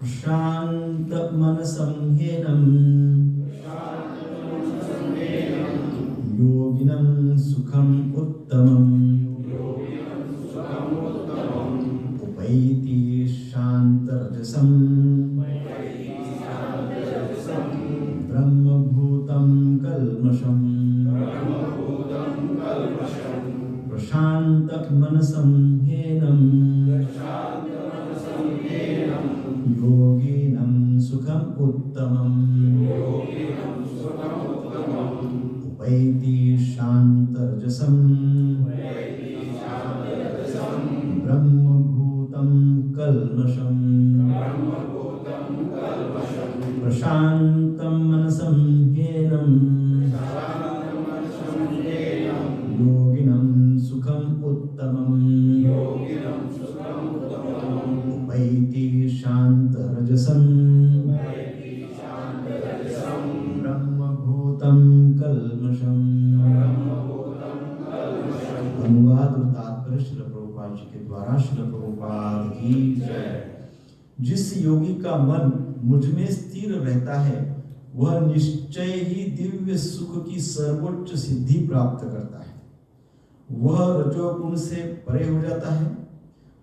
प्रशान्तमनसं ह्येनं योगिनं सुखम् उत्तमम् उपैति शान्तरजसं ब्रह्मभूतं कल्मषम् प्रशान्तमनसं ह्येनं योगिनं सुखम् उत्तमम् उपैति शान्तरजसं ब्रह्मभूतं कल्मषम् प्रशान्तं मनसं ह्येनं योगिनं सुखम् उत्तमम् उपैति शान्तरजसं ब्रह्मभूतं कल्मषम्। अनुवाद और तात्पर्य श्रील प्रभुपाद जी के द्वारा। श्रील प्रभुपाद की जय। जिस योगी का मन मुझ में स्थिर रहता है वह निश्चय ही दिव्य सुख की सर्वोच्च सिद्धि प्राप्त करता है। वह रजोगुण से परे हो जाता है।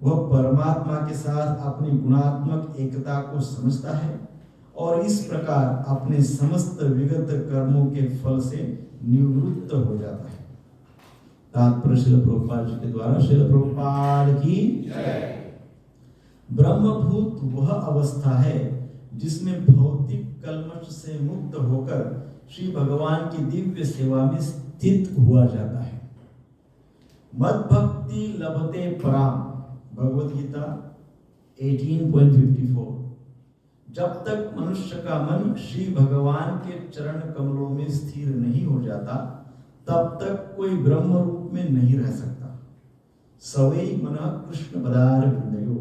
वह परमात्मा के साथ अपनी गुणात्मक एकता को समझता है और इस प्रकार अपने समस्त विगत कर्मों के फल से निवृत्त हो जाता है। तात्पर्य श्रील प्रभुपाद जी के द्वारा। श्रील प्रभुपाद की जय। ब्रह्मभूत वह अवस्था है जिसमें भौतिक कल्मष से मुक्त होकर श्री भगवान की दिव्य सेवा में स्थित हुआ जाता है। मद भक्ति लभते पराम, भगवत गीता 18.54। जब तक मनुष्य का मन श्री भगवान के चरण कमलों में स्थिर नहीं हो जाता तब तक कोई ब्रह्म रूप में नहीं रह सकता। सवै मनः कृष्ण पदार विंदयो।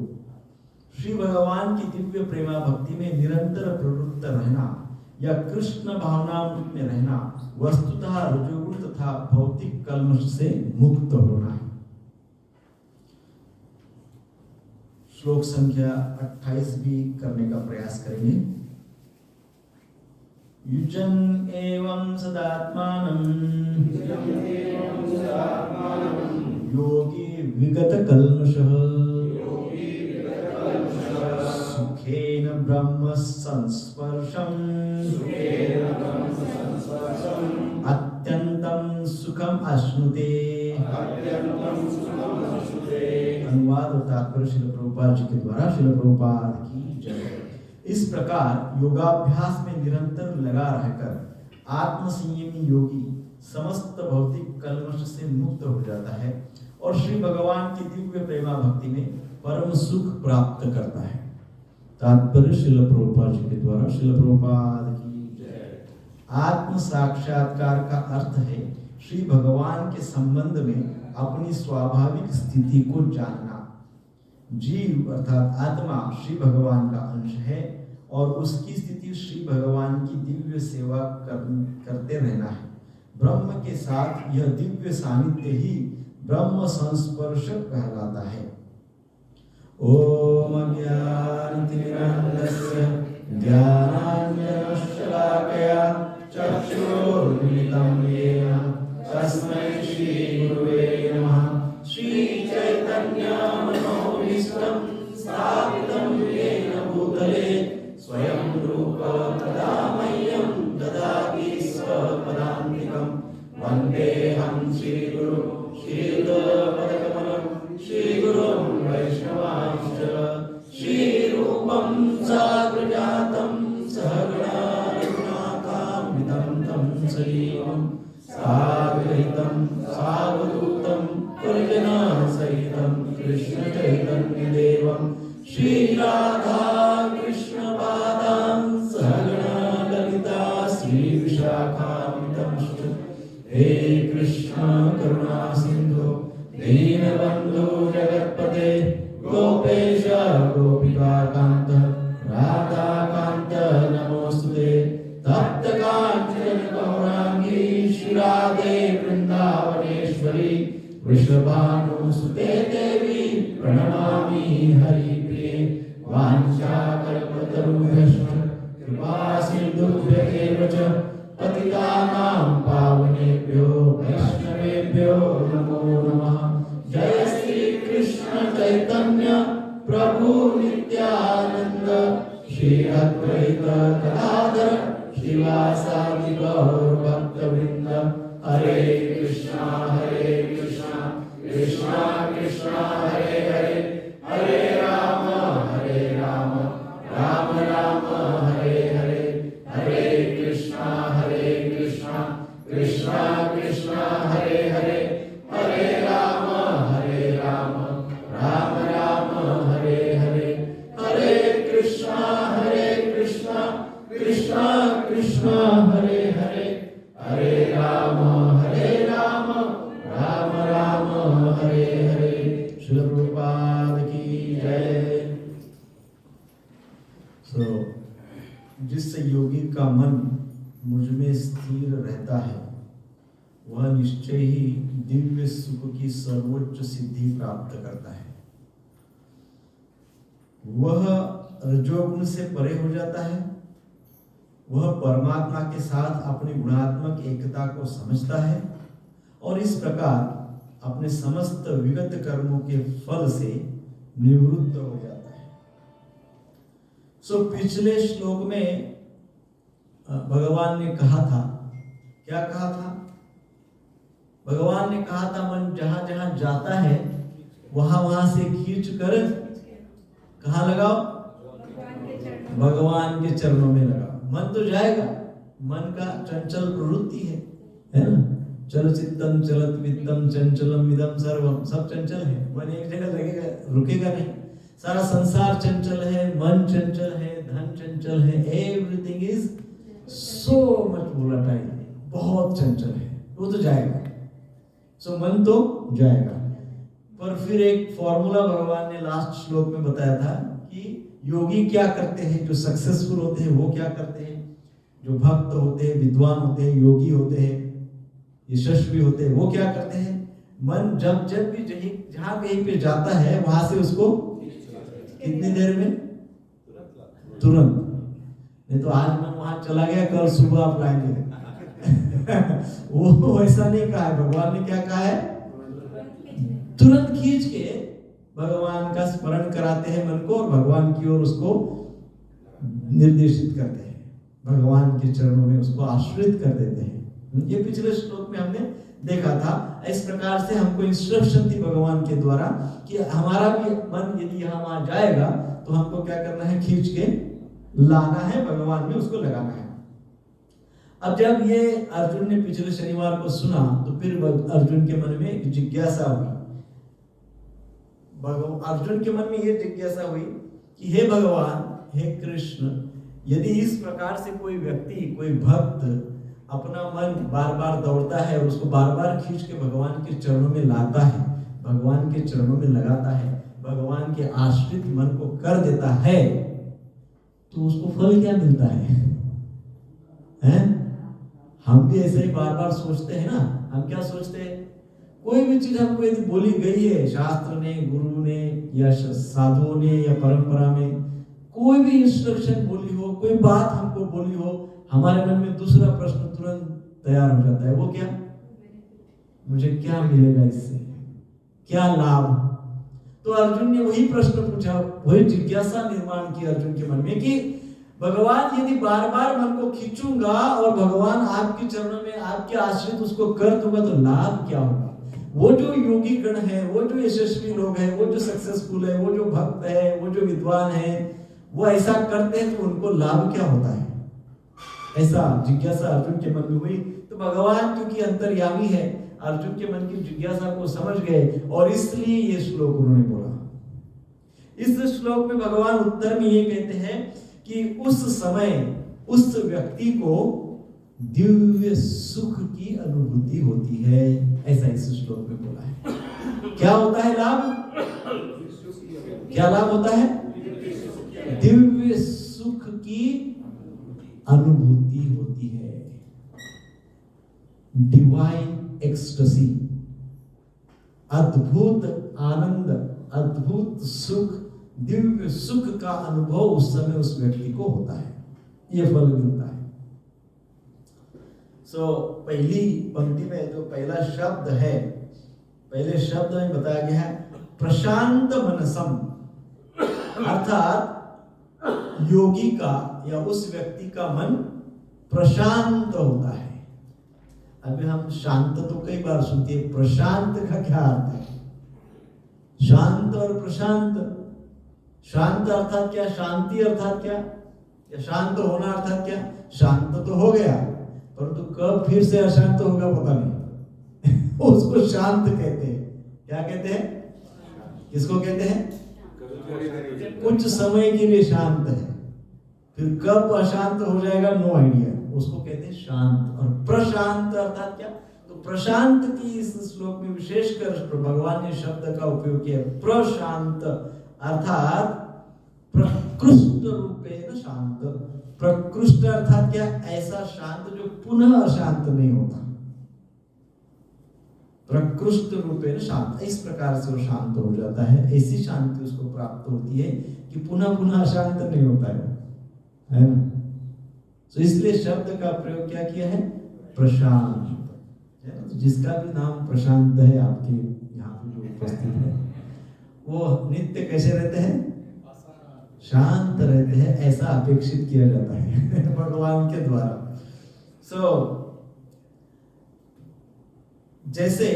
श्री भगवान की दिव्य प्रेमा भक्ति में निरंतर प्रवृत्त रहना या कृष्ण भावनामृत में रहना वस्तुतः रजोगुण तथा भौतिक कल्मष से मुक्त होना है। श्लोक संख्या 28 भी करने का प्रयास करेंगे। युजन एवं सदात्मानं योगी विगत कल्मषः सुखेन ब्रह्म संस्पर्शम् अत्यंतं सुखम अश्नुते। अनुवाद और तात्पर्य श्रील प्रभुपाद जी के द्वारा। श्रील प्रभुपाद की जय। इस प्रकार योगाभ्यास में निरंतर लगा रहकर आत्मसंयमी योगी समस्त भौतिक कल्मष से मुक्त हो जाता है और श्री भगवान की दिव्य प्रेमा भक्ति में परम सुख प्राप्त करता है। तात्पर्य श्रील प्रभुपाद जी के द्वारा। श्रील प्रभुपाद की जय। आत्म साक्षात्कार का अर्थ है श्री भगवान के संबंध में अपनी स्वाभाविक स्थिति को जानना। जीव अर्थात आत्मा श्री भगवान का अंश है और उसकी स्थिति श्री भगवान की दिव्य सेवा करते रहना है। ब्रह्म के साथ यह दिव्य सानिध्य ही ब्रह्म संस्पर्शक कहलाता है। ओम अज्ञानतिमिरान्धस्य ज्ञानाञ्जनशलाकया चक्षुरुन्मिलितं येन तस्मै श्रीगुरुवे नमः। श्रीचैतन्यमनोभीष्टं स्थापितं येन भूतले स्वयं रूप कदा मह्यं ददाति स्वपदान्तिकं। वन्देऽहं श्रीगुरुं श्रीयुतपदकमलं श्रीगुरुं वैष्णवांश्च श्रीरूपं साग्रजातं सहगणा रघुनाथान्वितं तं सजीवं साद्वैतं सावधूतं परिजनसहितं कृष्णचैतन्यदेवं श्रीराधा कृष्णपादां सहगणा ललिता श्रीविशाखान्वितंश्च। हे कृष्ण करुणा सिन्धु दीनबन्धु जगत्पते गोपेश गोपिकान्त राधाकान्त नमोस्तुते। तप्तकाञ्चन गौराङ्गी श्रीराधे वृन्दावनेश्वरी वृषभानुसुते देवी प्रणमामि हरिप्रिये। वाञ्छाकल्पतरुभ्यश्च प्रभु नित्यानंद श्री अद्वैत गदाधर श्रीवासादि गौर भक्त वृंद। हरे कृष्णा कृष्णा कृष्णा हरे हरे, हरे राम राम राम हरे हरे, हरे कृष्णा कृष्णा कृष्णा हरे हरे, हरे राम राम राम हरे हरे, हरे कृष्णा कृष्णा कृष्णा हरे हरे, हरे राम राम राम हरे हरे। श्रील प्रभुपाद की जय। जिससे योगी का मन मुझ में स्थिर रहता है वह निश्चय ही दिव्य सुख की सर्वोच्च सिद्धि प्राप्त करता है। वह रजोगुण से परे हो जाता है, वह परमात्मा के साथ अपनी गुणात्मक एकता को समझता है और इस प्रकार अपने समस्त विगत कर्मों के फल से निवृत्त हो जाता है। पिछले श्लोक में भगवान ने कहा था, क्या कहा था? भगवान ने कहा था मन जहां जहां जाता है वहां से खींच कर कहां लगाओ? भगवान के चरणों में लगाओ। मन तो जाएगा, मन का चंचल प्रवृत्ति है ना? चलचित्तम चलत वित्तम चंचलम इदम सर्वम, सब चंचल है। मन एक जगह लगेगा, रुकेगा नहीं। सारा संसार चंचल है, मन चंचल है, धन चंचल है, everything is so much volatile, बहुत चंचल है। वो तो जाएगा, मन तो जाएगा। पर फिर एक फॉर्मूला भगवान ने लास्ट श्लोक में बताया था कि योगी क्या करते हैं, जो सक्सेसफुल होते हैं वो क्या करते हैं, जो भक्त होते हैं, विद्वान होते हैं, योगी होते हैं, यशस्वी होते हैं, वो क्या करते हैं? मन जब भी जहां कहीं पे जाता है वहां से उसको कितनी देर में? तुरंत। नहीं तो आज मन वहां चला गया, कल सुबह आप लाएंगे। वो ऐसा नहीं कहा है। भगवान ने क्या कहा है? तुरंत खींच के भगवान का स्मरण कराते हैं मन को और भगवान की ओर उसको निर्देशित करते हैं, भगवान के चरणों में उसको आश्रित कर देते हैं। ये पिछले श्लोक में हमने देखा था। इस प्रकार से हमको इंस्ट्रक्शन थी भगवान के द्वारा कि हमारा भी मन यदि यहाँ वहां जाएगा तो हमको क्या करना है? खींच के लाना है, भगवान में उसको लगाना है। अब जब ये अर्जुन ने पिछले शनिवार को सुना तो फिर अर्जुन के मन में एक जिज्ञासा हुई। अर्जुन के मन में ये जिज्ञासा हुई कि हे भगवान, हे कृष्ण, यदि इस प्रकार से कोई व्यक्ति, कोई भक्त अपना मन बार बार दौड़ता है और उसको बार बार खींच के भगवान के चरणों में लाता है, भगवान के चरणों में लगाता है, भगवान के आश्रित मन को कर देता है, तो उसको फल क्या मिलता है? हैं? हम भी ऐसे ही बार बार सोचते हैं ना। हम क्या सोचते हैं? कोई भी चीज हमको यदि बोली गई है, शास्त्र ने, गुरु ने या साधुओं ने या परंपरा में कोई भी इंस्ट्रक्शन बोली हो, कोई बात हमको बोली हो, हमारे मन में दूसरा प्रश्न तुरंत तैयार हो जाता है। वो क्या? मुझे क्या मिलेगा इससे? क्या लाभ? तो अर्जुन ने वही प्रश्न पूछा, वही जिज्ञासा निर्माण की अर्जुन के मन में कि भगवान, यदि बार बार मन को खींचूंगा और भगवान आपके चरणों में आपके आश्रित उसको कर दूंगा तो लाभ क्या होगा? वो जो योगी गण है, वो जो यशस्वी लोग हैं, वो जो सक्सेसफुल है, वो जो भक्त है, वो जो विद्वान है, वो ऐसा करते हैं तो उनको लाभ क्या होता है? ऐसा जिज्ञासा अर्जुन के मन में हुई। तो भगवान क्योंकि अंतर्यामी है, अर्जुन के मन की जिज्ञासा को समझ गए और इसलिए ये श्लोक उन्होंने बोला। इस श्लोक में भगवान उत्तर में ये कहते हैं कि उस समय उस व्यक्ति को दिव्य सुख की अनुभूति होती है, ऐसा इस श्लोक में बोला है। क्या होता है लाभ? क्या लाभ होता है? दिव्य सुख की अनुभूति होती है, डिवाइन एक्सटेसी, अद्भुत आनंद, अद्भुत सुख, दिव्य सुख का अनुभव उस समय उस व्यक्ति को होता है, ये फल मिलता है। पहली पंक्ति में जो पहला शब्द है, पहले शब्द में बताया गया है प्रशांत मनसम। अर्थात योगी का या उस व्यक्ति का मन प्रशांत होता है। अभी हम शांत तो कई बार सुनते हैं, प्रशांत का क्या अर्थ है? शांत और प्रशांत, शांत अर्थात क्या, शांति अर्थात क्या, या शांत होना अर्थात क्या? शांत तो हो गया, परंतु कब फिर से अशांत होगा पता नहीं। उसको शांत कहते हैं। क्या कहते हैं? किसको कहते हैं? कुछ समय के लिए शांत है, फिर कब अशांत हो जाएगा नो आइडिया, उसको कहते हैं शांत। और प्रशांत अर्थात क्या? तो प्रशांत की इस श्लोक में विशेषकर भगवान ने शब्द का उपयोग किया, प्रशांत अर्थात प्रकृष्ट रूपेण शांत। प्रकृष्ट अर्थात क्या? ऐसा शांत जो पुनः अशांत नहीं होता। प्रकृष्ट रूपेण शांत, इस प्रकार से वो शांत हो जाता है, ऐसी शांति उसको प्राप्त होती है कि पुनः पुनः अशांत नहीं होता है ना? तो इसलिए शब्द का प्रयोग क्या किया है? प्रशांत। तो जिसका भी नाम प्रशांत है आपके यहाँ पे जो उपस्थित है, वो नित्य कैसे रहते हैं? शांत रहते हैं, ऐसा अपेक्षित किया जाता है भगवान के द्वारा। जैसे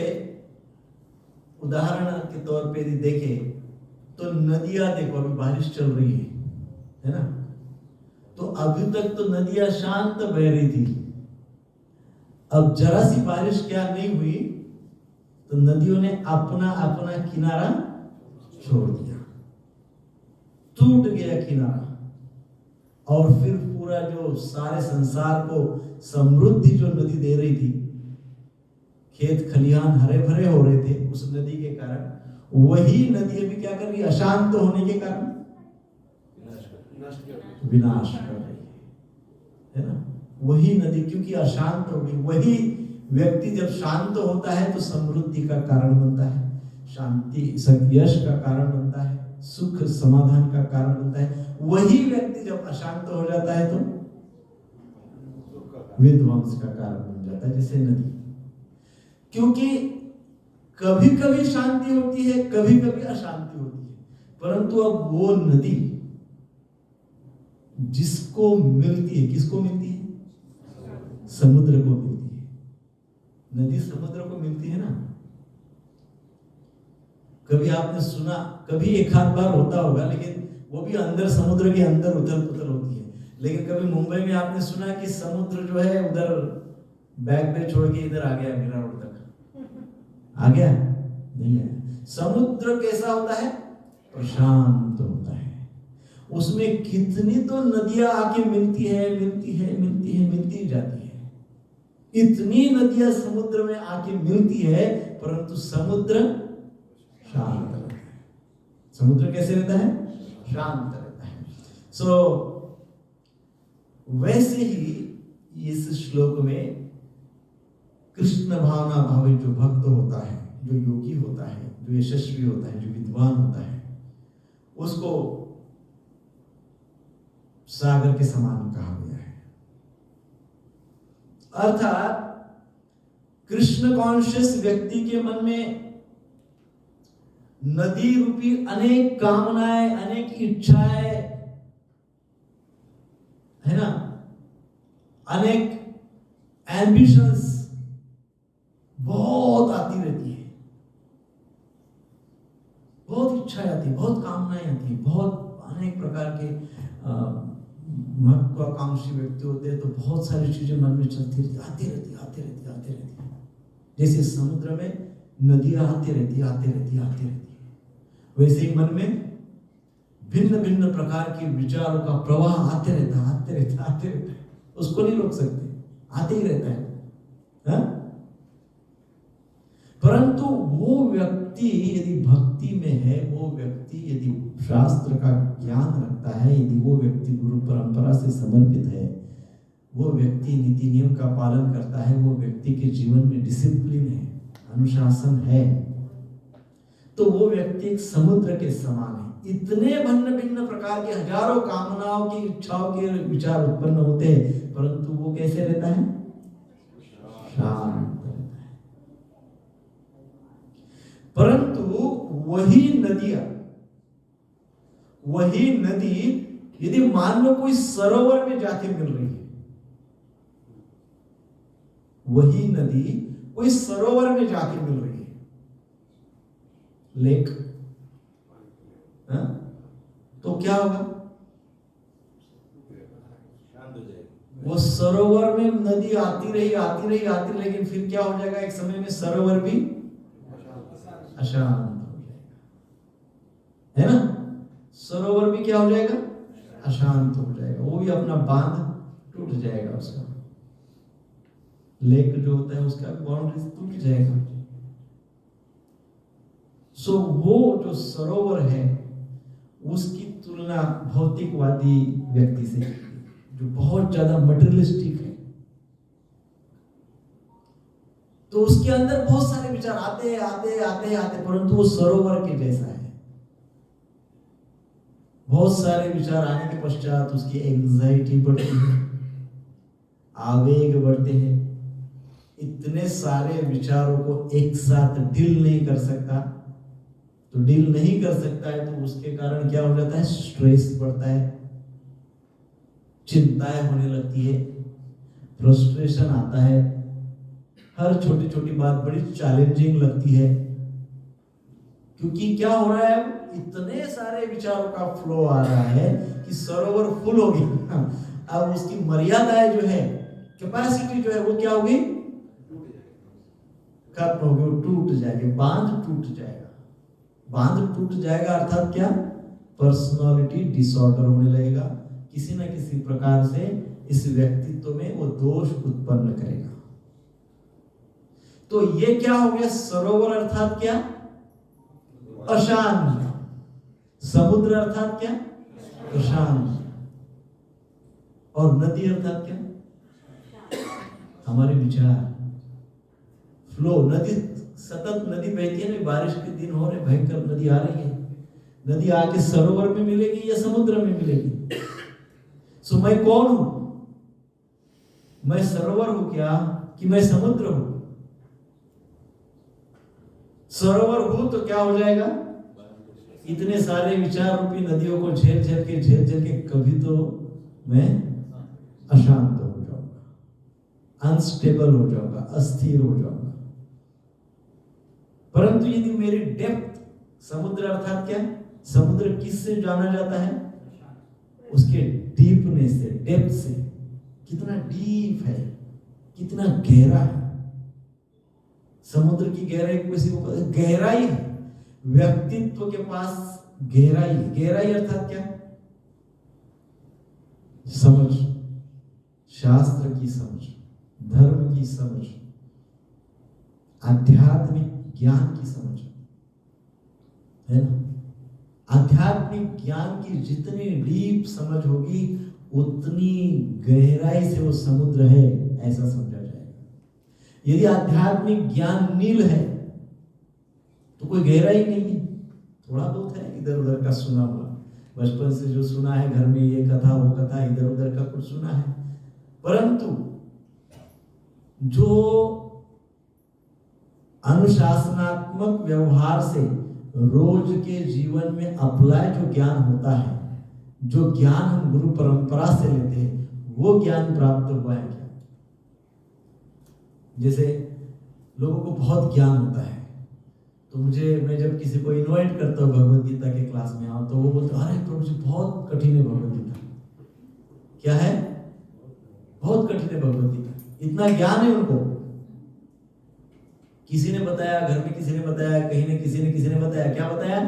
उदाहरण के तौर पे यदि देखें तो नदियां देखो, अभी बारिश चल रही है ना? तो अभी तक तो नदियां शांत बह रही थी, अब जरा सी बारिश क्या नहीं हुई तो नदियों ने अपना अपना किनारा छोड़ दिया, टूट गया किनारा, और फिर पूरा जो सारे संसार को समृद्धि जो नदी दे रही थी, खेत खलिहान हरे भरे हो रहे थे उस नदी के कारण, वही नदी अभी क्या कर रही है? अशांत होने के कारण विनाश कर रही है ना? वही नदी क्योंकि अशांत हो गई, वही व्यक्ति जब शांत होता है तो समृद्धि का कारण बनता है, शांति यश का कारण बनता है, सुख समाधान का कारण बनता है। वही व्यक्ति जब अशांत हो जाता है तो विध्वंस का कारण बन जाता है, जैसे नदी। क्योंकि कभी कभी शांति होती है, कभी कभी अशांति होती है, परंतु अब वो नदी जिसको मिलती है, किसको मिलती है? समुद्र को मिलती है। नदी समुद्र को मिलती है ना? कभी आपने सुना, कभी एक आध बार होता होगा, लेकिन वो भी अंदर समुद्र के अंदर उथल पुथल होती है। लेकिन कभी मुंबई में आपने सुना कि समुद्र जो है उधर बैग पे छोड़ के इधर आ गया, मीरा रोड तक आ गया? नहीं है। समुद्र कैसा होता है? प्रशांत होता है। उसमें कितनी तो नदियां आके मिलती है, मिलती है, मिलती है, मिलती जाती है। इतनी नदियां समुद्र में आके मिलती है, परंतु समुद्र शांत रहता है। समुद्र कैसे रहता है? शांत रहता है। वैसे ही इस श्लोक में कृष्ण भावना भावित जो भक्त होता है, जो योगी होता है, जो यशस्वी होता है, जो विद्वान होता है, उसको सागर के समान कहा गया है। अर्थात कृष्ण कॉन्शियस व्यक्ति के मन में नदी रूपी अनेक कामनाएं, अनेक इच्छाएं है ना, अनेक एम्बिशंस बहुत आती रहती है, बहुत इच्छाएं आती है, बहुत कामनाएं आती है, बहुत अनेक प्रकार के महत्वाकांक्षी व्यक्ति होते हैं, तो बहुत सारी चीजें मन में चलती रहती, आती रहती, आती रहती, आती रहती। जैसे समुद्र में नदियां आती रहती, आती रहती, आती रहती, वैसे ही मन में भिन्न भिन्न प्रकार के विचारों का प्रवाह आते रहता, आते रहता, आते रहता है, उसको नहीं रोक सकते, आते ही रहता है, हा? परंतु वो व्यक्ति यदि भक्ति में है, वो व्यक्ति यदि शास्त्र का ज्ञान रखता है, यदि वो व्यक्ति गुरु परंपरा से समर्पित है, वो व्यक्ति नीति नियम का पालन करता है, वो व्यक्ति के जीवन में डिसिप्लिन है, अनुशासन है, तो वो व्यक्ति एक समुद्र के समान है। इतने भिन्न भिन्न प्रकार के हजारों कामनाओं की, इच्छाओं के विचार उत्पन्न होते हैं, परंतु वो कैसे रहता है? शांत रहता है। परंतु वही नदियां वही नदी यदि मान लो कोई सरोवर में जाके मिल रही है, वही नदी कोई सरोवर में जाके मिल रही है, लेक, तो क्या होगा? वो सरोवर में नदी आती रही, लेकिन फिर क्या हो जाएगा? एक समय में सरोवर भी अशांत हो जाएगा, है ना? सरोवर भी क्या हो जाएगा? अशांत हो जाएगा, वो भी अपना बांध टूट जाएगा, उसका लेक जो होता है उसका भी बाउंड्री टूट जाएगा। सो वो जो सरोवर है उसकी तुलना भौतिकवादी व्यक्ति से, जो बहुत ज्यादा मटेरियलिस्टिक है, तो उसके अंदर बहुत सारे विचार आते, परंतु वो सरोवर के जैसा है। बहुत सारे विचार आने के पश्चात उसकी एंजाइटी बढ़ती है, आवेग बढ़ते हैं। इतने सारे विचारों को एक साथ डील नहीं कर सकता, तो डील नहीं कर सकता है तो उसके कारण क्या हो जाता है? स्ट्रेस बढ़ता है, चिंताएं होने लगती है, फ्रस्ट्रेशन आता है, हर छोटी छोटी बात बड़ी चैलेंजिंग लगती है, क्योंकि क्या हो रहा है? इतने सारे विचारों का फ्लो आ रहा है कि सरोवर फुल हो गया। अब उसकी मर्यादाएं जो है, कैपेसिटी जो है वो क्या होगी? खत्म होगी, वो टूट जाएगी, बांध टूट जाएगा। बांध टूट जाएगा अर्थात क्या? पर्सनालिटी डिसऑर्डर होने लगेगा, किसी न किसी प्रकार से इस व्यक्तित्व में वो दोष उत्पन्न करेगा। तो ये क्या हो गया? सरोवर अर्थात क्या? अशांत। समुद्र अर्थात क्या? अशांत। और नदी अर्थात क्या? हमारे विचार, फ्लो। नदी सतत नदी बहती है ना, बारिश के दिन हो रहे, भयंकर नदी आ रही है, नदी आके सरोवर में मिलेगी या समुद्र में मिलेगी? सो मैं कौन हूं? मैं सरोवर हूं क्या कि मैं समुद्र हूं? सरोवर हूं तो क्या हो जाएगा? इतने सारे विचार रूपी नदियों को झेल झेल के कभी तो मैं अशांत हो जाऊंगा, अनस्टेबल हो जाऊंगा, अस्थिर हो जाऊंगा। परंतु यदि मेरी डेप्थ, समुद्र अर्थात क्या? समुद्र किससे जाना जाता है? उसके डीपनेस से, डेप्थ से। कितना डीप है, कितना गहरा है। समुद्र की गहराई किसी को गहराई है, व्यक्तित्व के पास गहराई। गहराई अर्थात क्या? समझ, शास्त्र की समझ, धर्म की समझ, आध्यात्मिक ज्ञान की समझ, है ना? आध्यात्मिक ज्ञान की जितनी डीप समझ होगी उतनी गहराई से वो समुद्र है, ऐसा समझा जाएगा। यदि आध्यात्मिक ज्ञान नील है तो कोई गहराई नहीं है, थोड़ा बहुत है इधर उधर का सुना हुआ, बचपन से जो सुना है, घर में ये कथा वो कथा, इधर उधर का कुछ सुना है। परंतु जो अनुशासनात्मक व्यवहार से रोज के जीवन में अप्लाई जो ज्ञान होता है, जो ज्ञान हम गुरु परंपरा से लेते हैं, वो ज्ञान प्राप्त हुआ है क्या? जैसे लोगों को बहुत ज्ञान होता है, तो मैं जब किसी को इनवाइट करता हूँ भगवत गीता के क्लास में आओ, तो वो बोलते अरे प्रभु जी बहुत कठिन है भगवत गीता। क्या है? बहुत कठिन है भगवत गीता। इतना ज्ञान है उनको, किसी ने बताया, घर में किसी ने बताया, कहीं ने किसी ने बताया, क्या बताया?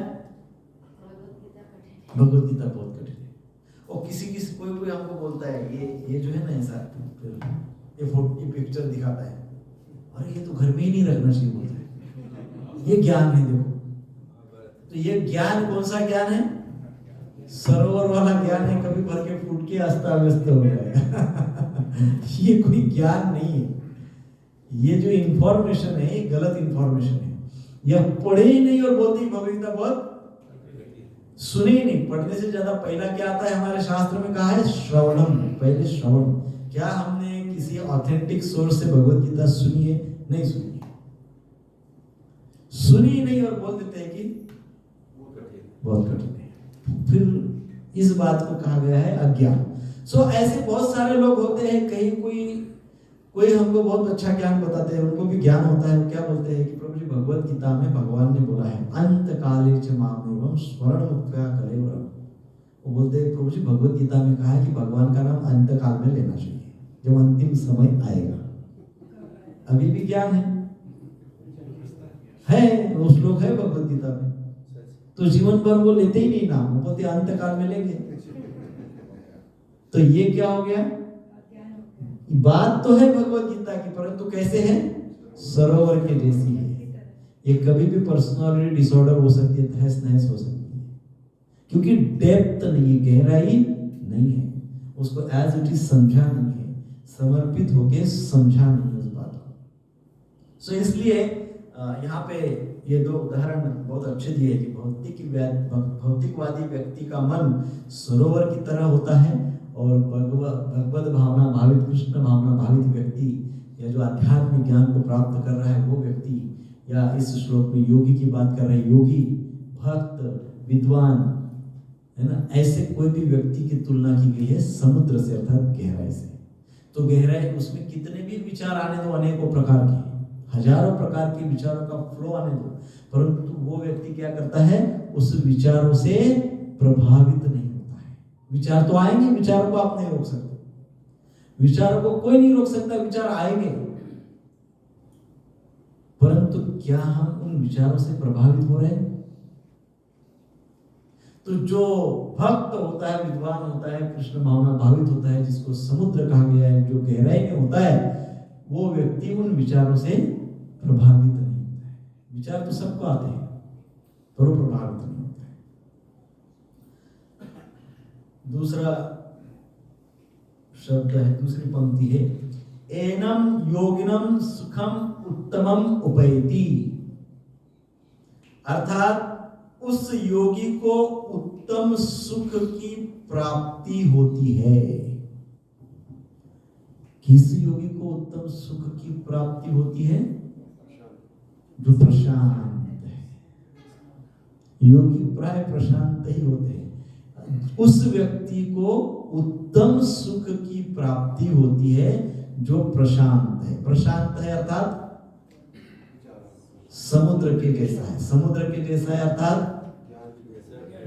भगवत गीता बहुत कठिन है। और किसी कोई हमको बोलता है ये जो है ना ऐसा, ये पिक्चर दिखाता है, अरे ये तो घर में ही नहीं रखना चाहिए, बोलता है ये ज्ञान है। देखो तो ये ज्ञान कौन सा ज्ञान है? सरोवर वाला ज्ञान है, कभी भर के फूट के अस्ता व्यस्त हो जाएगा। ये कोई ज्ञान नहीं है। ये जो इंफॉर्मेशन है ये गलत इंफॉर्मेशन है। यह पढ़े ही नहीं और बोलते ही भगवत गीता बहुत, सुने ही नहीं। पढ़ने से ज्यादा पहला क्या आता है? हमारे शास्त्र में कहा है श्रवणम, पहले श्रवण। क्या हमने किसी ऑथेंटिक सोर्स से भगवत गीता सुनी है? नहीं सुनी, सुनी नहीं और बोल देते हैं कि बहुत कठिन है। फिर इस बात को कहा गया है अज्ञान। सो ऐसे बहुत सारे लोग होते हैं, कहीं कोई हमको बहुत अच्छा ज्ञान बताते हैं, उनको भी ज्ञान होता है, वो क्या बोलते हैं कि प्रभु जी भगवत गीता में भगवान ने बोला है अंत काले च मामेवं स्वर्ण मुक्त्या कलेवरम। वो बोलते हैं प्रभु जी भगवत गीता में कहा है कि भगवान का नाम अंत काल में लेना चाहिए, जब अंतिम समय आएगा। अभी भी ज्ञान है वो श्लोक है भगवत गीता में, तो जीवन भर वो लेते ही नहीं नाम, वो बोलते अंत काल में लेंगे। तो ये क्या हो गया, बात तो है भगवत गीता की, परंतु कैसे है, सरोवर के जैसी है। ये कभी भी पर्सनालिटी डिसऑर्डर हो सकती है, तहस नहस हो सकती है, क्योंकि डेप्थ नहीं है, गहराई नहीं है, उसको एज इट इज समझा नहीं है, समर्पित होके समझा नहीं उस बात को। सो इसलिए यहाँ पे ये दो उदाहरण बहुत अच्छे दिए कि भौतिकवादी व्यक्ति का मन सरोवर की तरह होता है, और भगवत भावना भावित, कृष्ण भावना भावित व्यक्ति, या जो आध्यात्मिक ज्ञान को प्राप्त कर रहा है वो व्यक्ति, या इस श्लोक में योगी की बात कर रहे हैं, योगी, भक्त, विद्वान, है ना, ऐसे कोई भी व्यक्ति की तुलना की गई है समुद्र से, अर्थात गहराई से। तो गहराई, उसमें कितने भी विचार आने दो, अनेकों प्रकार के, हजारों प्रकार के विचारों का फ्लो आने दो, परंतु वो व्यक्ति क्या करता है, उस विचारों से प्रभावित नहीं होता है। विचार तो आएंगे, विचारों को आप नहीं रोक सकते, विचारों को कोई नहीं रोक सकता, विचार आएंगे, परंतु क्या हम उन विचारों से प्रभावित हो रहे हैं? तो जो भक्त होता है, विद्वान होता है, कृष्ण भावना भावित होता है, जिसको समुद्र कहा गया है, जो गहराई में होता है, वो व्यक्ति उन विचारों से प्रभावित नहीं होता है। विचार तो सबको आते हैं, पर वो प्रभावित नहीं होता है। दूसरा शब्द है, दूसरी पंक्ति है, एनम योगिनम सुखम उत्तमम उपैति, अर्थात उस योगी को उत्तम सुख की प्राप्ति होती है। किस योगी को उत्तम सुख की प्राप्ति होती है? जो प्रशांत है। योगी प्राय प्रशांत ही होते हैं। उस व्यक्ति को उत्तम सुख की प्राप्ति होती है जो प्रशांत है। प्रशांत है अर्थात समुद्र के जैसा है, समुद्र के जैसा है अर्थात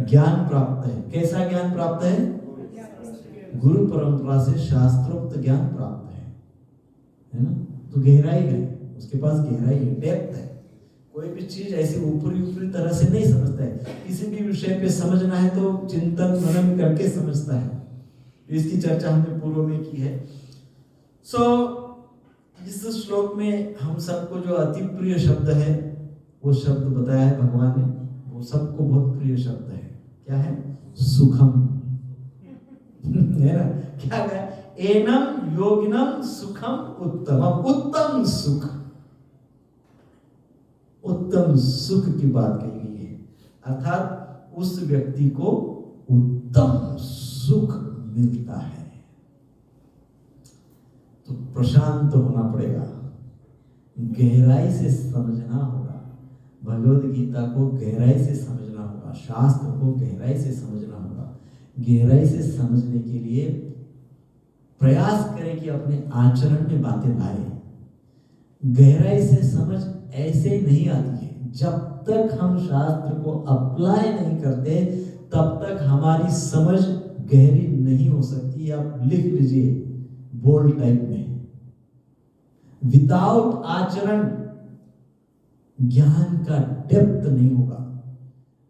ज्ञान प्राप्त है। कैसा ज्ञान प्राप्त है? गुरु परंपरा से शास्त्रोक्त ज्ञान प्राप्त है ना? तो गहराई है, उसके पास गहराई है, डेप्थ है। कोई भी चीज ऐसी ऊपरी तरह से नहीं समझता है। किसी भी विषय पे समझना है तो चिंतन मनन करके समझता है। इसकी चर्चा हमने पूर्व में की है। इस श्लोक में हम सबको जो अति प्रिय शब्द है वो शब्द बताया है भगवान ने, वो सबको बहुत प्रिय शब्द है। क्या है? सुखम है ना? क्या है? एनम योगिनम सुखम उत्तमम, उत्तम सुख, उत्तम सुख की बात कही गई है। अर्थात उस व्यक्ति को उत्तम सुख मिलता है। तो प्रशांत होना पड़ेगा, गहराई से समझना होगा, भगवद गीता को गहराई से समझना होगा, शास्त्र को गहराई से समझना होगा। गहराई से समझने के लिए प्रयास करें कि अपने आचरण में बातें लाए। गहराई से समझ ऐसे नहीं आती है। जब तक हम शास्त्र को अप्लाई नहीं करते तब तक हमारी समझ गहरी नहीं हो सकती। आप लिख लीजिए बोल्ड टाइप में, विदाउट आचरण ज्ञान का डेप्थ नहीं होगा,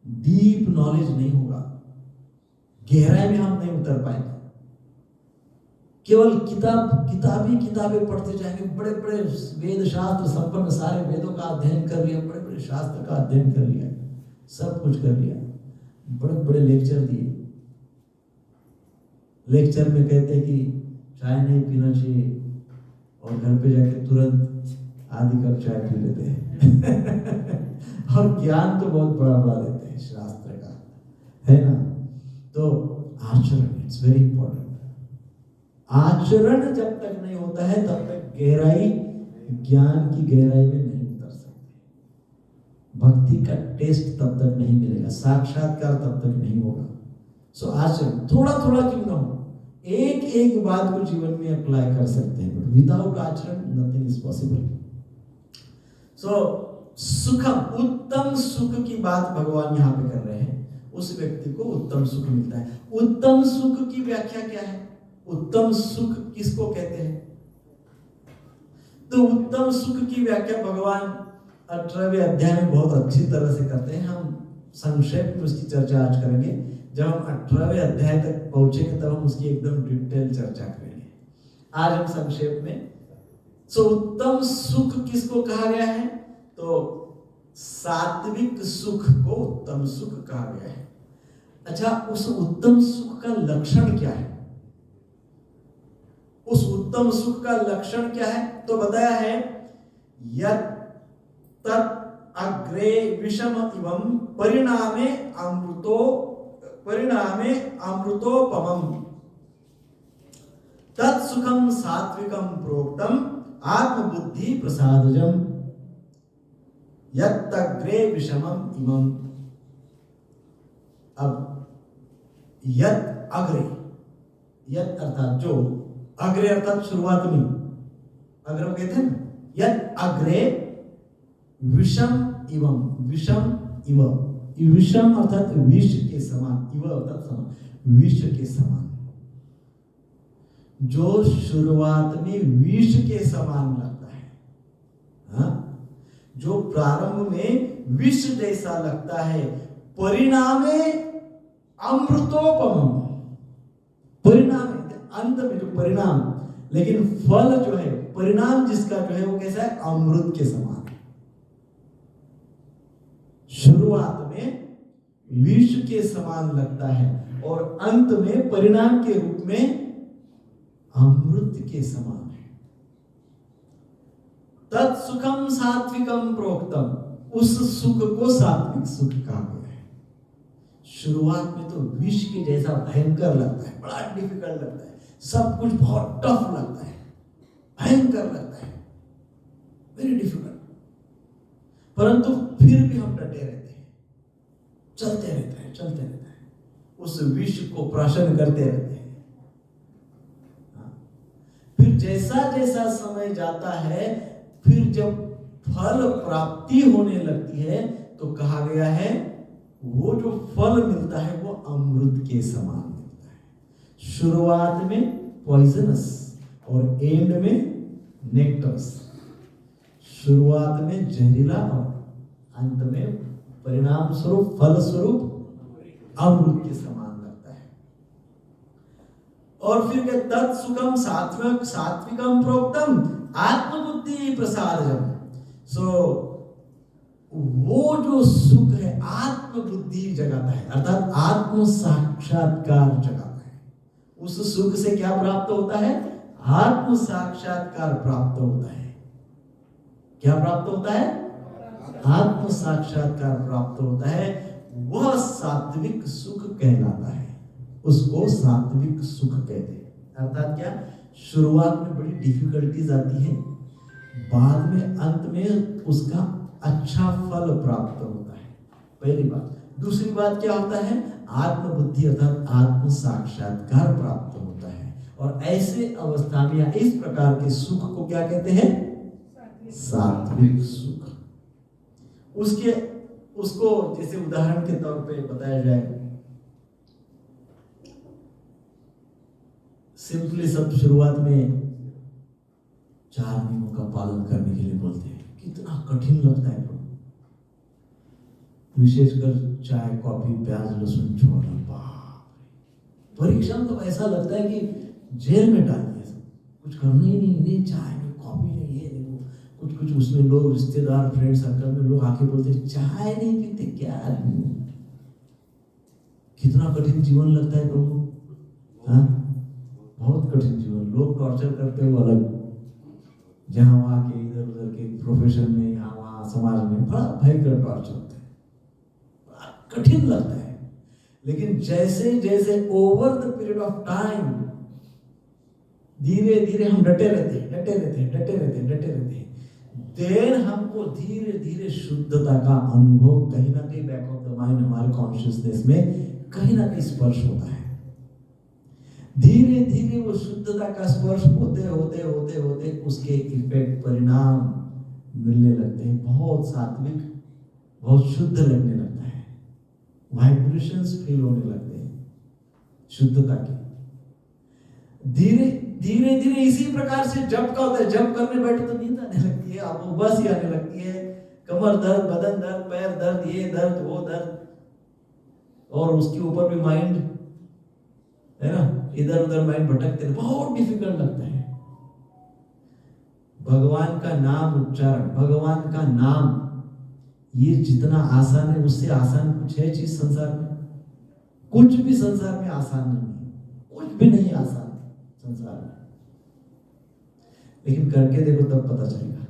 डीप नॉलेज नहीं होगा, गहराई में हम नहीं उतर पाएंगे। केवल किताबें पढ़ते जाएंगे, बड़े बड़े वेद शास्त्र संपन्न, सारे वेदों का अध्ययन कर लिया, बड़े बड़े शास्त्र का अध्ययन कर लिया, सब कुछ कर लिया, बड़े बड़े लेक्चर दिए। लेक्चर में कहते हैं कि चाय नहीं पीना चाहिए और घर पे जाके तुरंत आधी कप चाय पी लेते हैं और ज्ञान तो बहुत बड़ा बड़ा देते हैं शास्त्र का, है ना? तो आचरण, इट्स वेरी इंपॉर्टेंट। आचरण जब तक नहीं होता है तब तक गहराई, ज्ञान की गहराई में नहीं उतर सकते। भक्ति का टेस्ट तब तक नहीं मिलेगा, साक्षात्कार तब तक नहीं होगा। सो आचरण थोड़ा थोड़ा क्यों ना हो, एक एक बात को जीवन में अप्लाई कर सकते हैं, बट विदाउट आचरण नथिंग इज पॉसिबल। सो सुखम, उत्तम सुख की बात भगवान यहाँ पे कर रहे हैं। उस व्यक्ति को उत्तम सुख मिलता है। उत्तम सुख की व्याख्या क्या है? उत्तम सुख किसको कहते हैं? तो उत्तम सुख की व्याख्या भगवान 18वें अध्याय में बहुत अच्छी तरह से करते हैं। हम संक्षेप में उसकी चर्चा आज करेंगे। जब हम 18वें अध्याय तक पहुंचेंगे तब हम उसकी एकदम डिटेल चर्चा करेंगे। आज हम संक्षेप में, सो उत्तम सुख किसको कहा गया है? तो सात्विक सुख को उत्तम सुख कहा गया है। अच्छा, उस उत्तम सुख का लक्षण क्या है? उस उत्तम सुख का लक्षण क्या है? तो बताया है, यत् तत् अग्रे विषम इवं परिणामे अमृतोपमम् तत्सुखम सात्विकम प्रोक्तम आत्मबुद्धि प्रसादजम यत् अग्रे विषमम इमं। अब यत् अग्रे, यत् अर्थात जो, अग्रे अर्थात शुरुआत में, अग्र कहते हैं ना, यत् अग्रे विषम इवं, विषम इव, विषम अर्थात विष के समान, इव अर्थात समान, विष के समान, जो शुरुआत में विष के समान लगता है, हाँ? जो प्रारंभ में विष जैसा लगता है, परिणामे अमृतोपम, परिणाम अंत में जो परिणाम, लेकिन फल जो है, परिणाम जिसका जो है वो कैसा है? अमृत के समान है। शुरुआत में विष के समान लगता है और अंत में परिणाम के रूप में अमृत के समान है। तत्सुखम सात्विकम प्रोक्तम, उस सुख को सात्विक सुख कहा गया है। शुरुआत में तो विष के जैसा भयंकर लगता है, बड़ा डिफिकल्ट लगता है, सब कुछ बहुत टफ लगता है, भयंकर लगता है, वेरी डिफिकल्ट, परंतु फिर भी हम डटे रहते हैं, चलते रहते हैं, चलते रहते हैं, उस विष को प्राशन करते रहते हैं। फिर जैसा जैसा समय जाता है, फिर जब फल प्राप्ति होने लगती है तो कहा गया है वो जो फल मिलता है वो अमृत के समान मिलता है। शुरुआत में पॉइजनस और एंड में नेक्टर्स, शुरुआत में जहरीला और अंत में परिणाम स्वरूप, फल स्वरूप अमृत के समान लगता है। और फिर तत्सुखम सात्विकम प्रोक्तम आत्मबुद्धि प्रसादजम। सो वो जो सुख है आत्मबुद्धि जगाता है, अर्थात आत्म साक्षात्कार जगाता है। उस सुख से क्या प्राप्त होता है? आत्म साक्षात्कार प्राप्त होता है। क्या प्राप्त होता है? आत्म साक्षात्कार प्राप्त होता है। वह सात्विक सुख कहलाता है, उसको सात्विक सुख कहते हैं। अर्थात क्या? शुरुआत में बड़ी डिफिकल्टीज आती है, बाद में अंत में उसका अच्छा फल प्राप्त होता है, पहली बात। दूसरी बात क्या होता है? आत्मबुद्धि अर्थात आत्म साक्षात्कार प्राप्त होता है। और ऐसे अवस्था में या इस प्रकार के सुख को क्या कहते हैं? सात्विक सुख। उसको जैसे उदाहरण के तौर पे बताया जाए, सिंपली सब शुरुआत में 4 नियमों का पालन करने के लिए बोलते हैं, कितना कठिन लगता है। विशेषकर चाय, कॉफी, प्याज, लहसुन छोड़ना, परीक्षा में तो ऐसा लगता है कि जेल में डाल दिया, कुछ करना ही नहीं, चाय नहीं, कॉफी नहीं, ये नहीं, कुछ उसमें लोग, रिश्तेदार, फ्रेंड सर्कल में लोग आके बोलते चाय नहीं पीते क्या? कितना कठिन जीवन लगता है प्रभु, हाँ? बहुत कठिन जीवन। लोग टॉर्चर करते हुए अलग, जहाँ वहाँ के इधर उधर के प्रोफेशन में, यहाँ वहाँ समाज में बड़ा भयंकर टॉर्चर होता है, बड़ा कठिन लगता है। लेकिन जैसे जैसे over the period of time धीरे धीरे हम डटे रहते हैं, देन हमको धीरे धीरे शुद्धता का अनुभव कहीं ना कहीं बैक ऑफ द माइंड हमारे कॉन्शियसनेस में कहीं ना कहीं स्पर्श होता है। धीरे धीरे वो शुद्धता का स्पर्श होते होते होते होते उसके इफेक्ट परिणाम मिलने लगते हैं, बहुत सात्विक, बहुत शुद्ध लगने लगता है, वाइब्रेशंस फील होने लगते हैं शुद्धता के। धीरे धीरे धीरे इसी प्रकार से जप का होता है। जप करने बैठे तो नींद आने लगती है, आपको बस ही आने लगती है, कमर दर्द, बदन दर्द, पैर दर्द, ये दर्द वो दर्द, और उसके ऊपर भी माइंड है ना, इधर उधर माइंड भटकते, बहुत डिफिकल्ट लगता है। भगवान का नाम उच्चारण, भगवान का नाम, ये जितना आसान है उससे आसान कुछ है चीज संसार में? कुछ भी संसार में आसान नहीं है, कुछ भी नहीं आसान संसार में। लेकिन करके देखो तब पता चलेगा।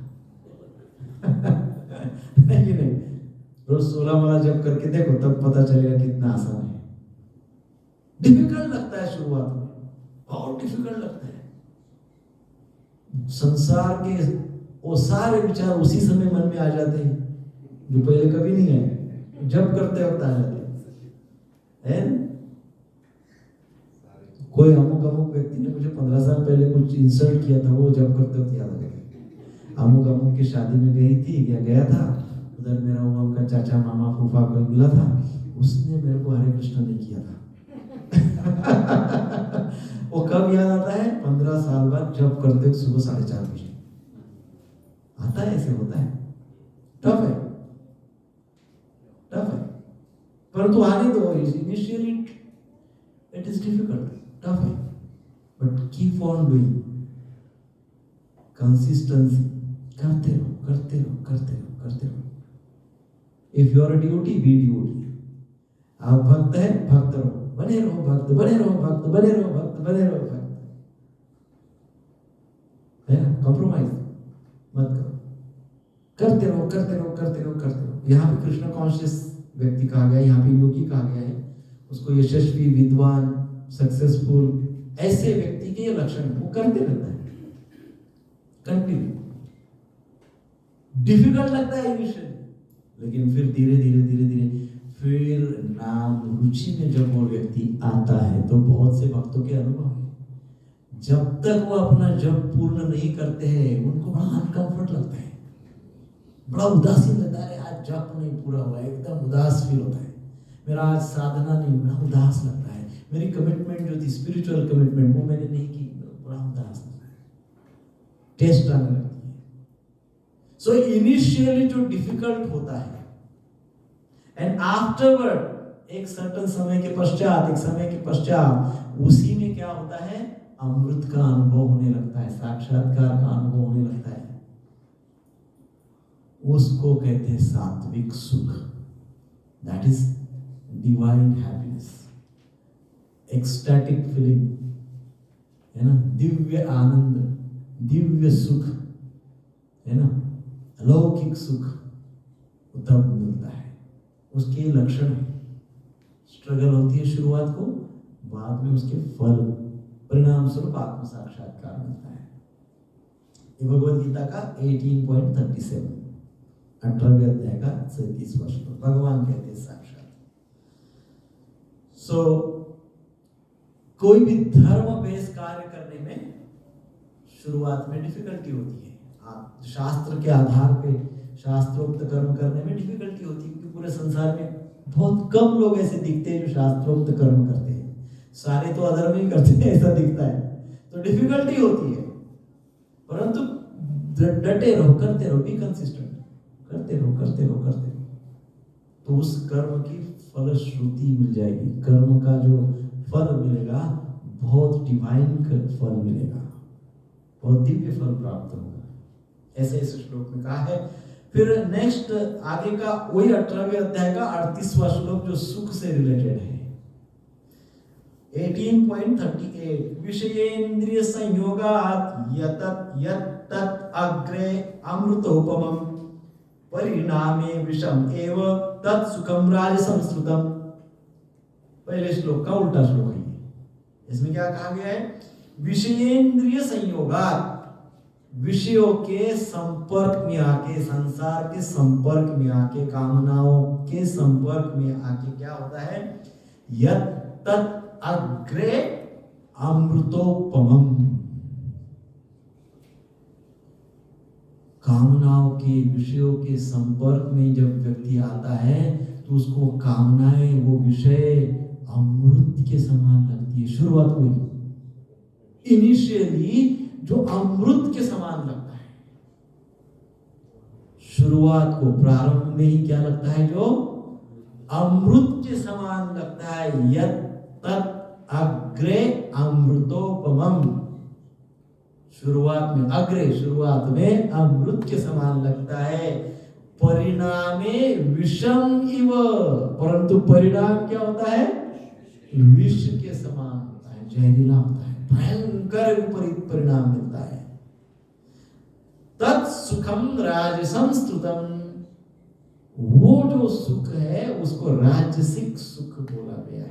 नहीं, रोज 16 माला जप करके देखो तब पता चलेगा कितना आसान है। डिफिकल्ट लगता है शुरुआत में, बहुत डिफिकल्ट लगता है। संसार के वो सारे विचार उसी समय मन में आ जाते हैं जो पहले कभी नहीं आए, जब करते वक्त आ जाते हैं। कोई अमुक व्यक्ति ने मुझे 15 साल पहले कुछ इंसल्ट किया था, वो जब करते वक्त याद आ गया। अमुक की शादी में गई थी, गया था, उधर मेरा वो उनका चाचा मामा फूफा कोई मिला था, उसने मेरे को हरे कृष्ण नहीं किया था। वो कब याद आता है? 15 साल बाद जब करते सुबह 4:30 बजे आता है। ऐसे होता है, टफ है, टफ है, परंतु आने दो। Initially it is difficult, tough है, but keep on doing, consistency, करते रहो करते रहो करते रहो करते रहो। If you are a duty, be duty. आप भक्त है, भक्त रहो, बने रहो भक्त, बने रहो भक्त, बने रहो भक्त, बने रहो भक्त, है ना? कॉम्प्रोमाइज मत करो, करते रहो करते रहो करते रहो करते रहो। यहाँ पे कृष्ण कॉन्शियस व्यक्ति कहा गया है, यहाँ पे योगी कहा गया है, उसको यशस्वी, विद्वान, सक्सेसफुल, ऐसे व्यक्ति के लक्षण वो करते रहता है कंटिन्यू। डिफिकल्ट लगता है इनिशियली, लेकिन फिर धीरे धीरे धीरे धीरे फिर नाम रुचि में जब वो व्यक्ति आता है तो बहुत से भक्तों के अनुभव है, जब तक वो अपना जप पूर्ण नहीं करते हैं उनको बड़ा अनकंफर्ट लगता है, बड़ा उदासीन लगता है। आज जप नहीं पूरा हुआ, एकदम उदास फील होता है, मेरा आज साधना नहीं हुआ, उदास लगता है, मेरी कमिटमेंट जो थी स्पिरिचुअल कमिटमेंट वो मैंने नहीं की, बड़ा उदास लगता है, टेस्ट आने लगती है। सो इनिशियली जो डिफिकल्ट होता है एंड आफ्टरवर्ड एक सर्टेन समय के पश्चात, एक समय के पश्चात उसी में क्या होता है? अमृत का अनुभव होने लगता है, साक्षात्कार का अनुभव होने लगता है। उसको कहते हैं सात्विक सुख, that is divine happiness, ecstatic feeling, है ना, दिव्य आनंद, दिव्य सुख, है ना, अलौकिक सुख तब मिलता है। उसके लक्षण है, स्ट्रगल होती है शुरुआत को, बाद में उसके फल परिणाम स्वरूप आत्म साक्षात्कार मिलता है। ये भगवद गीता का 18.37 18वें अध्याय का 37वां श्लोक, भगवान कहते हैं साक्षात। सो कोई भी धर्म बेस कार्य करने में शुरुआत में डिफिकल्टी होती है, शास्त्र के आधार पे शास्त्रोक्त कर्म करने में डिफिकल्टी होती है, क्योंकि पूरे संसार में बहुत कम लोग ऐसे दिखते हैं जो शास्त्रोक्त कर्म करते हैं, सारे तो अधर्म ही करते हैं ऐसा दिखता है, तो डिफिकल्टी होती है। परंतु डटे रहो, करते रहो, बी कंसिस्टेंट, करते रहो करते रहो करते रहो, तो उस कर्म की फलश्रुति मिल जाएगी। कर्म का जो फल मिलेगा बहुत डिवाइन फल मिलेगा, बहुत दिव्य फल प्राप्त होगा, ऐसे इस श्लोक में कहा है। फिर नेक्स्ट आगे का वही 18वें अध्याय का 38वां श्लोक जो सुख से रिलेटेड है, 18.38 विषयेन्द्रिय संयोगात् यतत् अग्रे अमृतोपमं परिणामे विषम एव तत् सुखम राजसं श्रुतम्। पहले श्लोक का उल्टा श्लोक है, इसमें क्या कहा गया है? विषयेन्द्रिय संयोगात्, विषयों के संपर्क में आके, संसार के संपर्क में आके, कामनाओं के संपर्क में आके क्या होता है? यत् तत् अग्रे अमृतोपमम्। कामनाओं के विषयों के संपर्क में जब व्यक्ति आता है तो उसको कामनाएं, वो विषय अमृत के समान लगती है। शुरुआत हुई इनिशियली जो अमृत के समान लगता है, शुरुआत को प्रारंभ में ही क्या लगता है, जो अमृत के समान लगता है। यत् तत् अग्रे अमृतोपमम्, शुरुआत में अग्रे, शुरुआत में अमृत के समान लगता है। परिणामे विषम इव, परंतु परिणाम क्या होता है, विष के समान होता है, जहरीला होता है, भयंकर विपरीत परिणाम मिलता है। तत्सुखम राजसं स्तुतम्, वो जो सुख है उसको राजसिक सुख बोला गया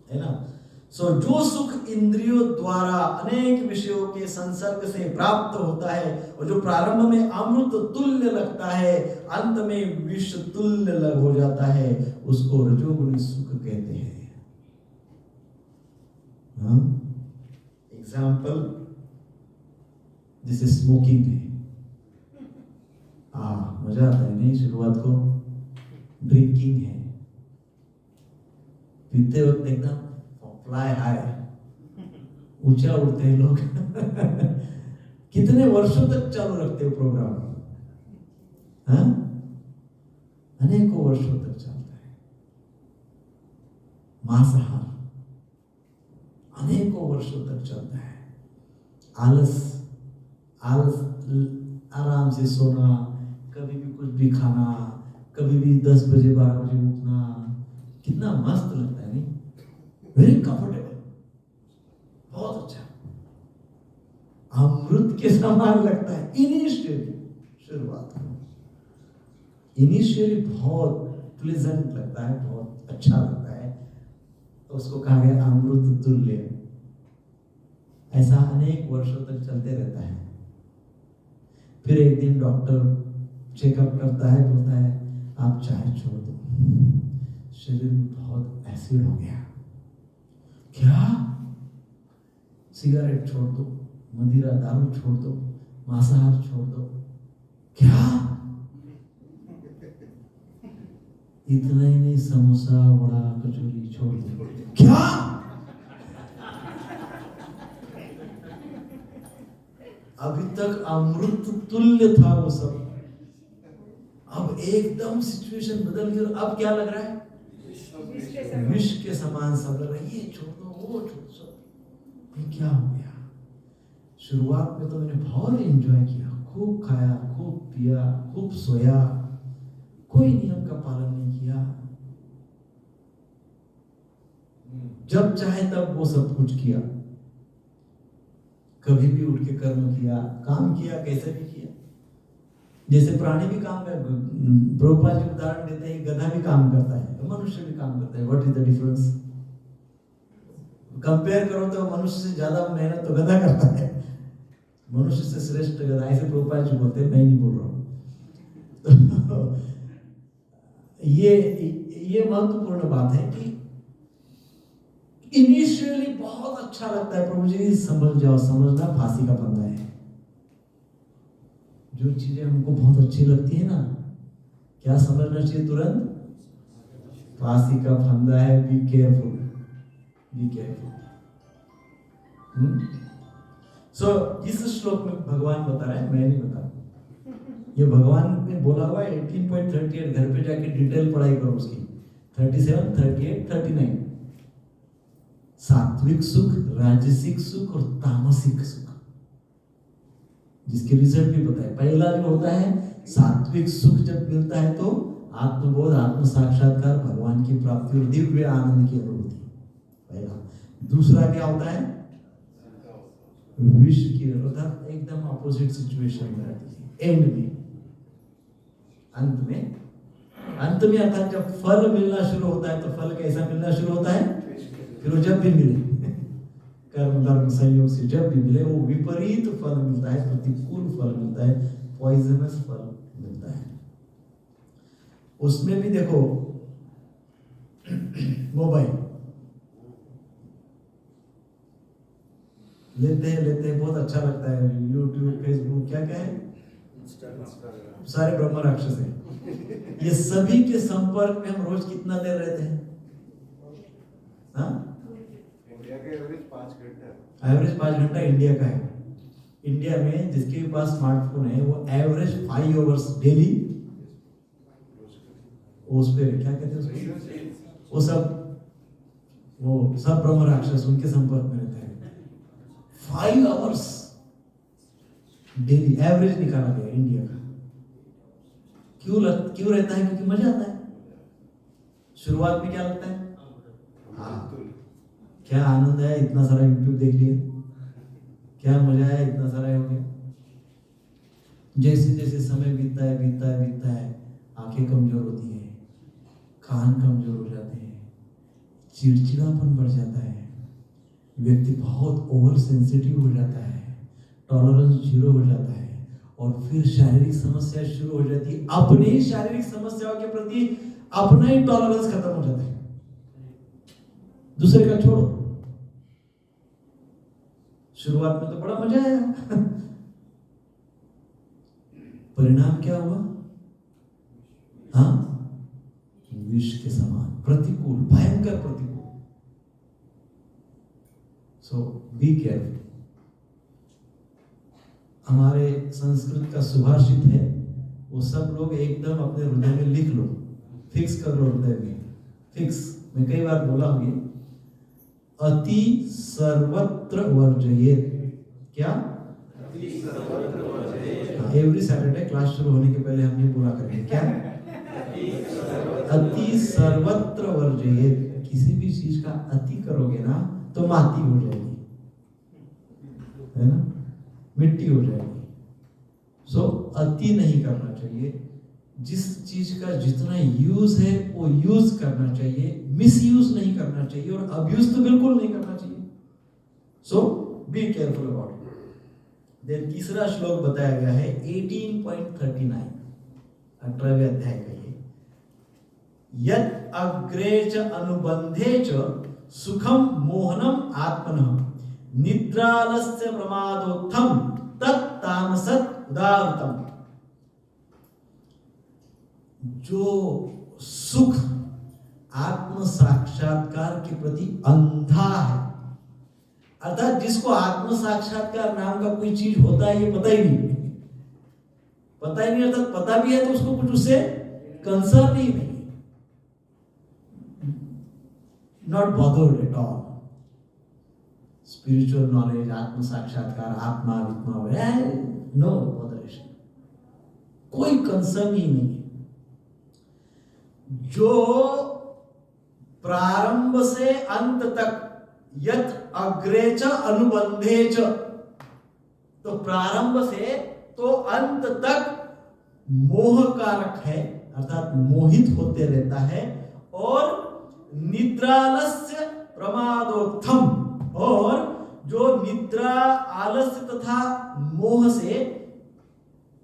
है ना। जो सुख इंद्रियों द्वारा अनेक विषयों के संसर्ग से प्राप्त होता है और जो प्रारंभ में अमृत तुल्य लगता है, अंत में विष तुल्य हो जाता है, उसको रजोगुणी सुख कहते हैं। एग्जाम्पल जैसे स्मोकिंग है, मजा आता है नहीं शुरुआत को। ड्रिंकिंग है, पीते वक्त एकदम फ्लाई हाई, ऊंचा उड़ते हैं लोग कितने वर्षों तक चालू रखते हो प्रोग्राम, अनेकों वर्षों तक चलता है। मांसाहार अनेकों वर्षों तक चलता है। आलस, आराम से सोना, कभी भी कुछ भी खाना, कभी भी 10 बजे 12 बजे उठना, कितना मस्त लगता है नहीं, वेरी कंफर्टेबल, बहुत अच्छा, अमृत के समान लगता है। इनिशियली शुरुआत में इनिशियली बहुत प्लेजेंट लगता है, बहुत अच्छा लगता है, तो उसको कहा गया अमृत तुल्य। ऐसा अनेक वर्षों तक चलते रहता है। फिर एक दिन डॉक्टर चेकअप करता है, बोलता है आप चाय छोड़ दो, शरीर में बहुत एसिड हो गया। क्या? सिगरेट छोड़ दो, मदिरा दारू छोड़ दो, मांसाहार छोड़ दो। क्या? इतना ही नहीं, समोसा, वड़ा, कचौरी छोड़ दो। क्या? अभी तक अमृत तुल्य था वो सब, अब एकदम सिचुएशन बदल गई और अब क्या लग रहा है? विष के समान सब लग रहा है। ये छोड़ दो, वो छोड़ दो। ये क्या हो गया? शुरुआत में तो मैंने बहुत एंजॉय किया, खूब खाया, खूब पिया, खूब सोया, कोई नियम का पालन नहीं किया, जब चाहे तब वो सब कुछ किया, कभी भी उठ के कर्म किया, काम किया, कैसे भी किया। जैसे प्राणी भी काम कर, प्रभुपाद जी उदाहरण देते हैं, गधा भी काम करता है, मनुष्य भी काम करता है। What is the difference? Compare करो तो मनुष्य से ज्यादा मेहनत तो गधा करता है, मनुष्य से श्रेष्ठ गधा, ऐसे प्रभुपाद जी बोलते हैं, मैं नहीं बोल रहा हूँ। तो ये महत्वपूर्ण बात है कि इनिशियली बहुत अच्छा लगता है, प्रभु जी समझ जाओ, समझना फांसी का फंदा है। जो चीजें हमको बहुत अच्छी लगती है ना, क्या समझना चाहिए तुरंत? फांसी का फंदा है। Be careful, be careful. So इस श्लोक में भगवान बता रहे हैं, मैं नहीं बता, ये भगवान ने बोला हुआ है। 18.38 घर पे जाके डिटेल पढ़ाई करो उसकी, 37, 38, 39। सात्विक सुख, राजसिक सुख और तामसिक सुख, जिसके रिजल्ट भी बताए। पहला जो होता है सात्विक सुख, जब मिलता है तो आत्मबोध, आत्म साक्षात्कार, भगवान की प्राप्ति और दिव्य आनंद की अनुभूति, पहला। दूसरा क्या होता है? विष की अनुभूति, एकदम अपोजिट सिचुएशन में रहती है। एंड में, अंत में अर्थात जब फल मिलना शुरू होता है, तो फल कैसा मिलना शुरू होता है? फिर वो जब भी मिले, कर्म धर्म संयोग से जब भी मिले, वो विपरीत फल मिलता है, प्रतिकूल फल मिलता है, पॉइजनस फल मिलता है। उसमें भी देखो मोबाइल लेते हैं, बहुत अच्छा लगता है। यूट्यूब, फेसबुक, क्या क्या है, सारे ब्रह्म राक्षस हैं। ये सभी के संपर्क में हम रोज कितना देर रहते हैं? हाँ, इंडिया का एवरेज 5 घंटा, एवरेज 5 घंटा इंडिया का है। इंडिया में जिसके पास स्मार्टफोन है वो एवरेज 5 आवर्स डेली उस पे, क्या कहते हैं उसको, वो सब ब्रह्म राक्षस उनके संपर्क में रहते हैं। 5 आवर्स डेली एवरेज निकाला गया इंडिया का। क्यों रहता है? क्योंकि मजा आता है। शुरुआत में क्या लगता है? हाँ, क्या आनंद है, इतना सारा यूट्यूब देख लिया, क्या मजा है, इतना सारा हो गया। जैसे जैसे समय बीतता है आंखें कमजोर होती है, कान कमजोर हो जाते हैं, चिड़चिड़ापन बढ़ जाता है, व्यक्ति बहुत ओवर सेंसिटिव हो जाता है, टॉलरेंस 0 हो जाता है, और फिर शारीरिक समस्या शुरू हो जाती है। अपने ही शारीरिक समस्याओं के प्रति अपना ही टॉलरेंस खत्म हो जाता है, दूसरे का छोड़ो। शुरुआत में तो बड़ा मजा आया, परिणाम क्या हुआ? हाँ, विष के समान प्रतिकूल, भयंकर प्रतिकूल। सो बी केयरफुल। हमारे संस्कृत का सुभाषित है, वो सब लोग एकदम अपने हृदय में लिख लो, फिक्स कर लो हृदय में, फिक्स। मैं कई बार बोला हूं ये, अति सर्वत्र वर्जयेत। क्या? एवरी सैटरडे क्लास शुरू होने के पहले हम ये बोला करेंगे, क्या? अति सर्वत्र वर्जयेत। किसी भी चीज का अति करोगे ना तो माटी हो जाएगी, है ना, मिट्टी हो जाएगी। सो अति नहीं करना चाहिए। जिस चीज का जितना यूज है वो यूज करना चाहिए, मिस यूज नहीं करना चाहिए, और अब्यूज तो बिल्कुल नहीं करना चाहिए। So be careful about it. Then तीसरा श्लोक बताया गया है 18.39, 18वें अध्याय का ये, यत् अग्रे च अनुबंधे च सुखम मोहनम आत्मनः निद्रालस्य प्रमादोत्थम तत् तामसत् उदारतम। जो सुख आत्म साक्षात्कार के प्रति अंधा है, अर्थात जिसको आत्म साक्षात्कार नाम का कोई चीज होता है ये पता ही नहीं, अर्थात पता भी है तो उसको कुछ उससे कंसर्न ही नहीं, not bothered at all. Spiritual knowledge, आत्म साक्षात्कार, आत्मा वित्मा, नो बॉदरेशन, कोई कंसर्न ही नहीं है। जो प्रारंभ से अंत तक यत् अग्रे च अनुबंधे च, तो प्रारंभ से तो अंत तक मोह कारक है, अर्थात मोहित होते रहता है, और निद्रालस्य प्रमादोत्थम, और जो निद्रा, आलस्य तथा मोह से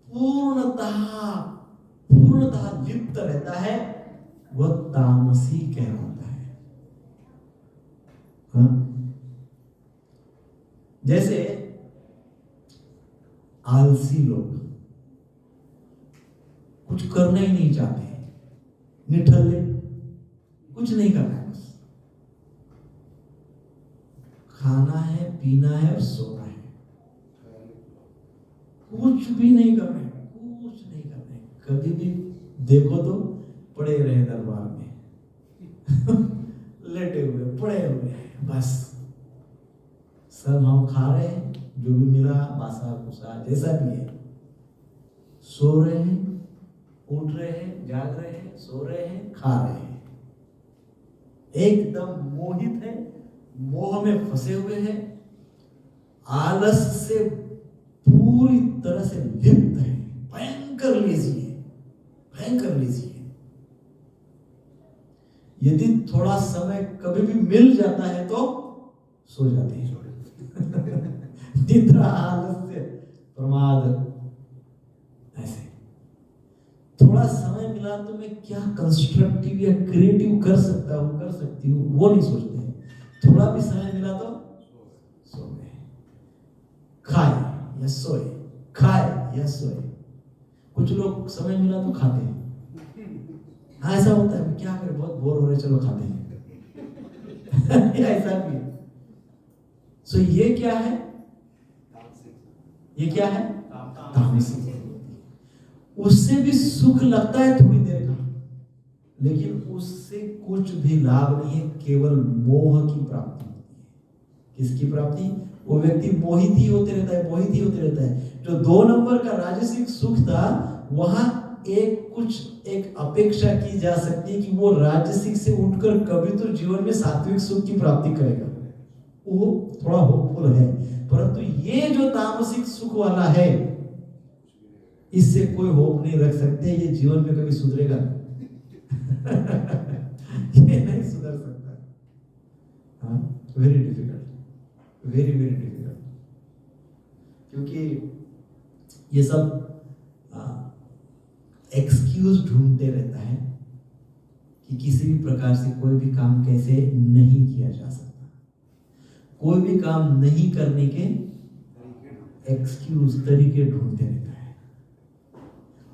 पूर्णतः लिप्त रहता है, वह तामसी कहलाता है। हाँ? जैसे आलसी लोग कुछ करना ही नहीं चाहते, निठल्ले, कुछ नहीं करना है, बस खाना है, पीना है और सोना है, कुछ भी नहीं करना है, कुछ नहीं करना है। कभी भी देखो तो पड़े रहे दरबार में लेटे हुए, पड़े हुए हैं, बस सब हम खा रहे हैं, जो भी मिला बासा कुसा जैसा भी है, सो रहे हैं, उठ रहे हैं, जाग रहे हैं, सो रहे हैं, खा रहे हैं, एकदम मोहित है, मोह में फंसे हुए हैं, आलस से पूरी तरह से लिप्त है, भयंकर लेजी है, भयंकर लेजी है। यदि थोड़ा समय कभी भी मिल जाता है तो सो जाते हैं निद्रा, आलस्य, प्रमाद, ऐसे थोड़ा समय मिला मिला तो मैं क्या कंस्ट्रक्टिव या क्रिएटिव कर सकता हूँ, कर सकती हूँ, वो नहीं सोचते हैं। थोड़ा भी समय मिला तो सो गए, खाए या सोए, खाए या सोए। कुछ लोग समय मिला तो खाते हैं। हाँ ऐसा होता है, क्या करें, बहुत बोर हो रहे, चलो खाते हैं। ऐसा भी है। सो ये क्या है, ये क्या है, तामसिक। उससे भी सुख लगता है थोड़ी देर का, लेकिन उससे कुछ भी लाभ नहीं है, केवल मोह की प्राप्ति होती है। किसकी प्राप्ति? वो व्यक्ति मोहित ही होते रहता है, मोहित ही होते रहता है। जो 2 नंबर का राजसिक सुख था, वहां एक अपेक्षा की जा सकती है कि वो राजसिक से उठकर कभी तो जीवन में सात्विक सुख की प्राप्ति करेगा, वो थोड़ा होपफुल है। परंतु ये जो तामसिक सुख वाला है, इससे कोई होप नहीं रख सकते, ये जीवन में कभी सुधरेगा ये नहीं सुधर सकता। हाँ, very difficult, very very difficult. क्योंकि ये सब एक्सक्यूज ढूंढते रहता है कि किसी भी प्रकार से कोई भी काम कैसे नहीं किया जा सकता। कोई भी काम नहीं करने के एक्सक्यूज, तरीके ढूंढते रहता है।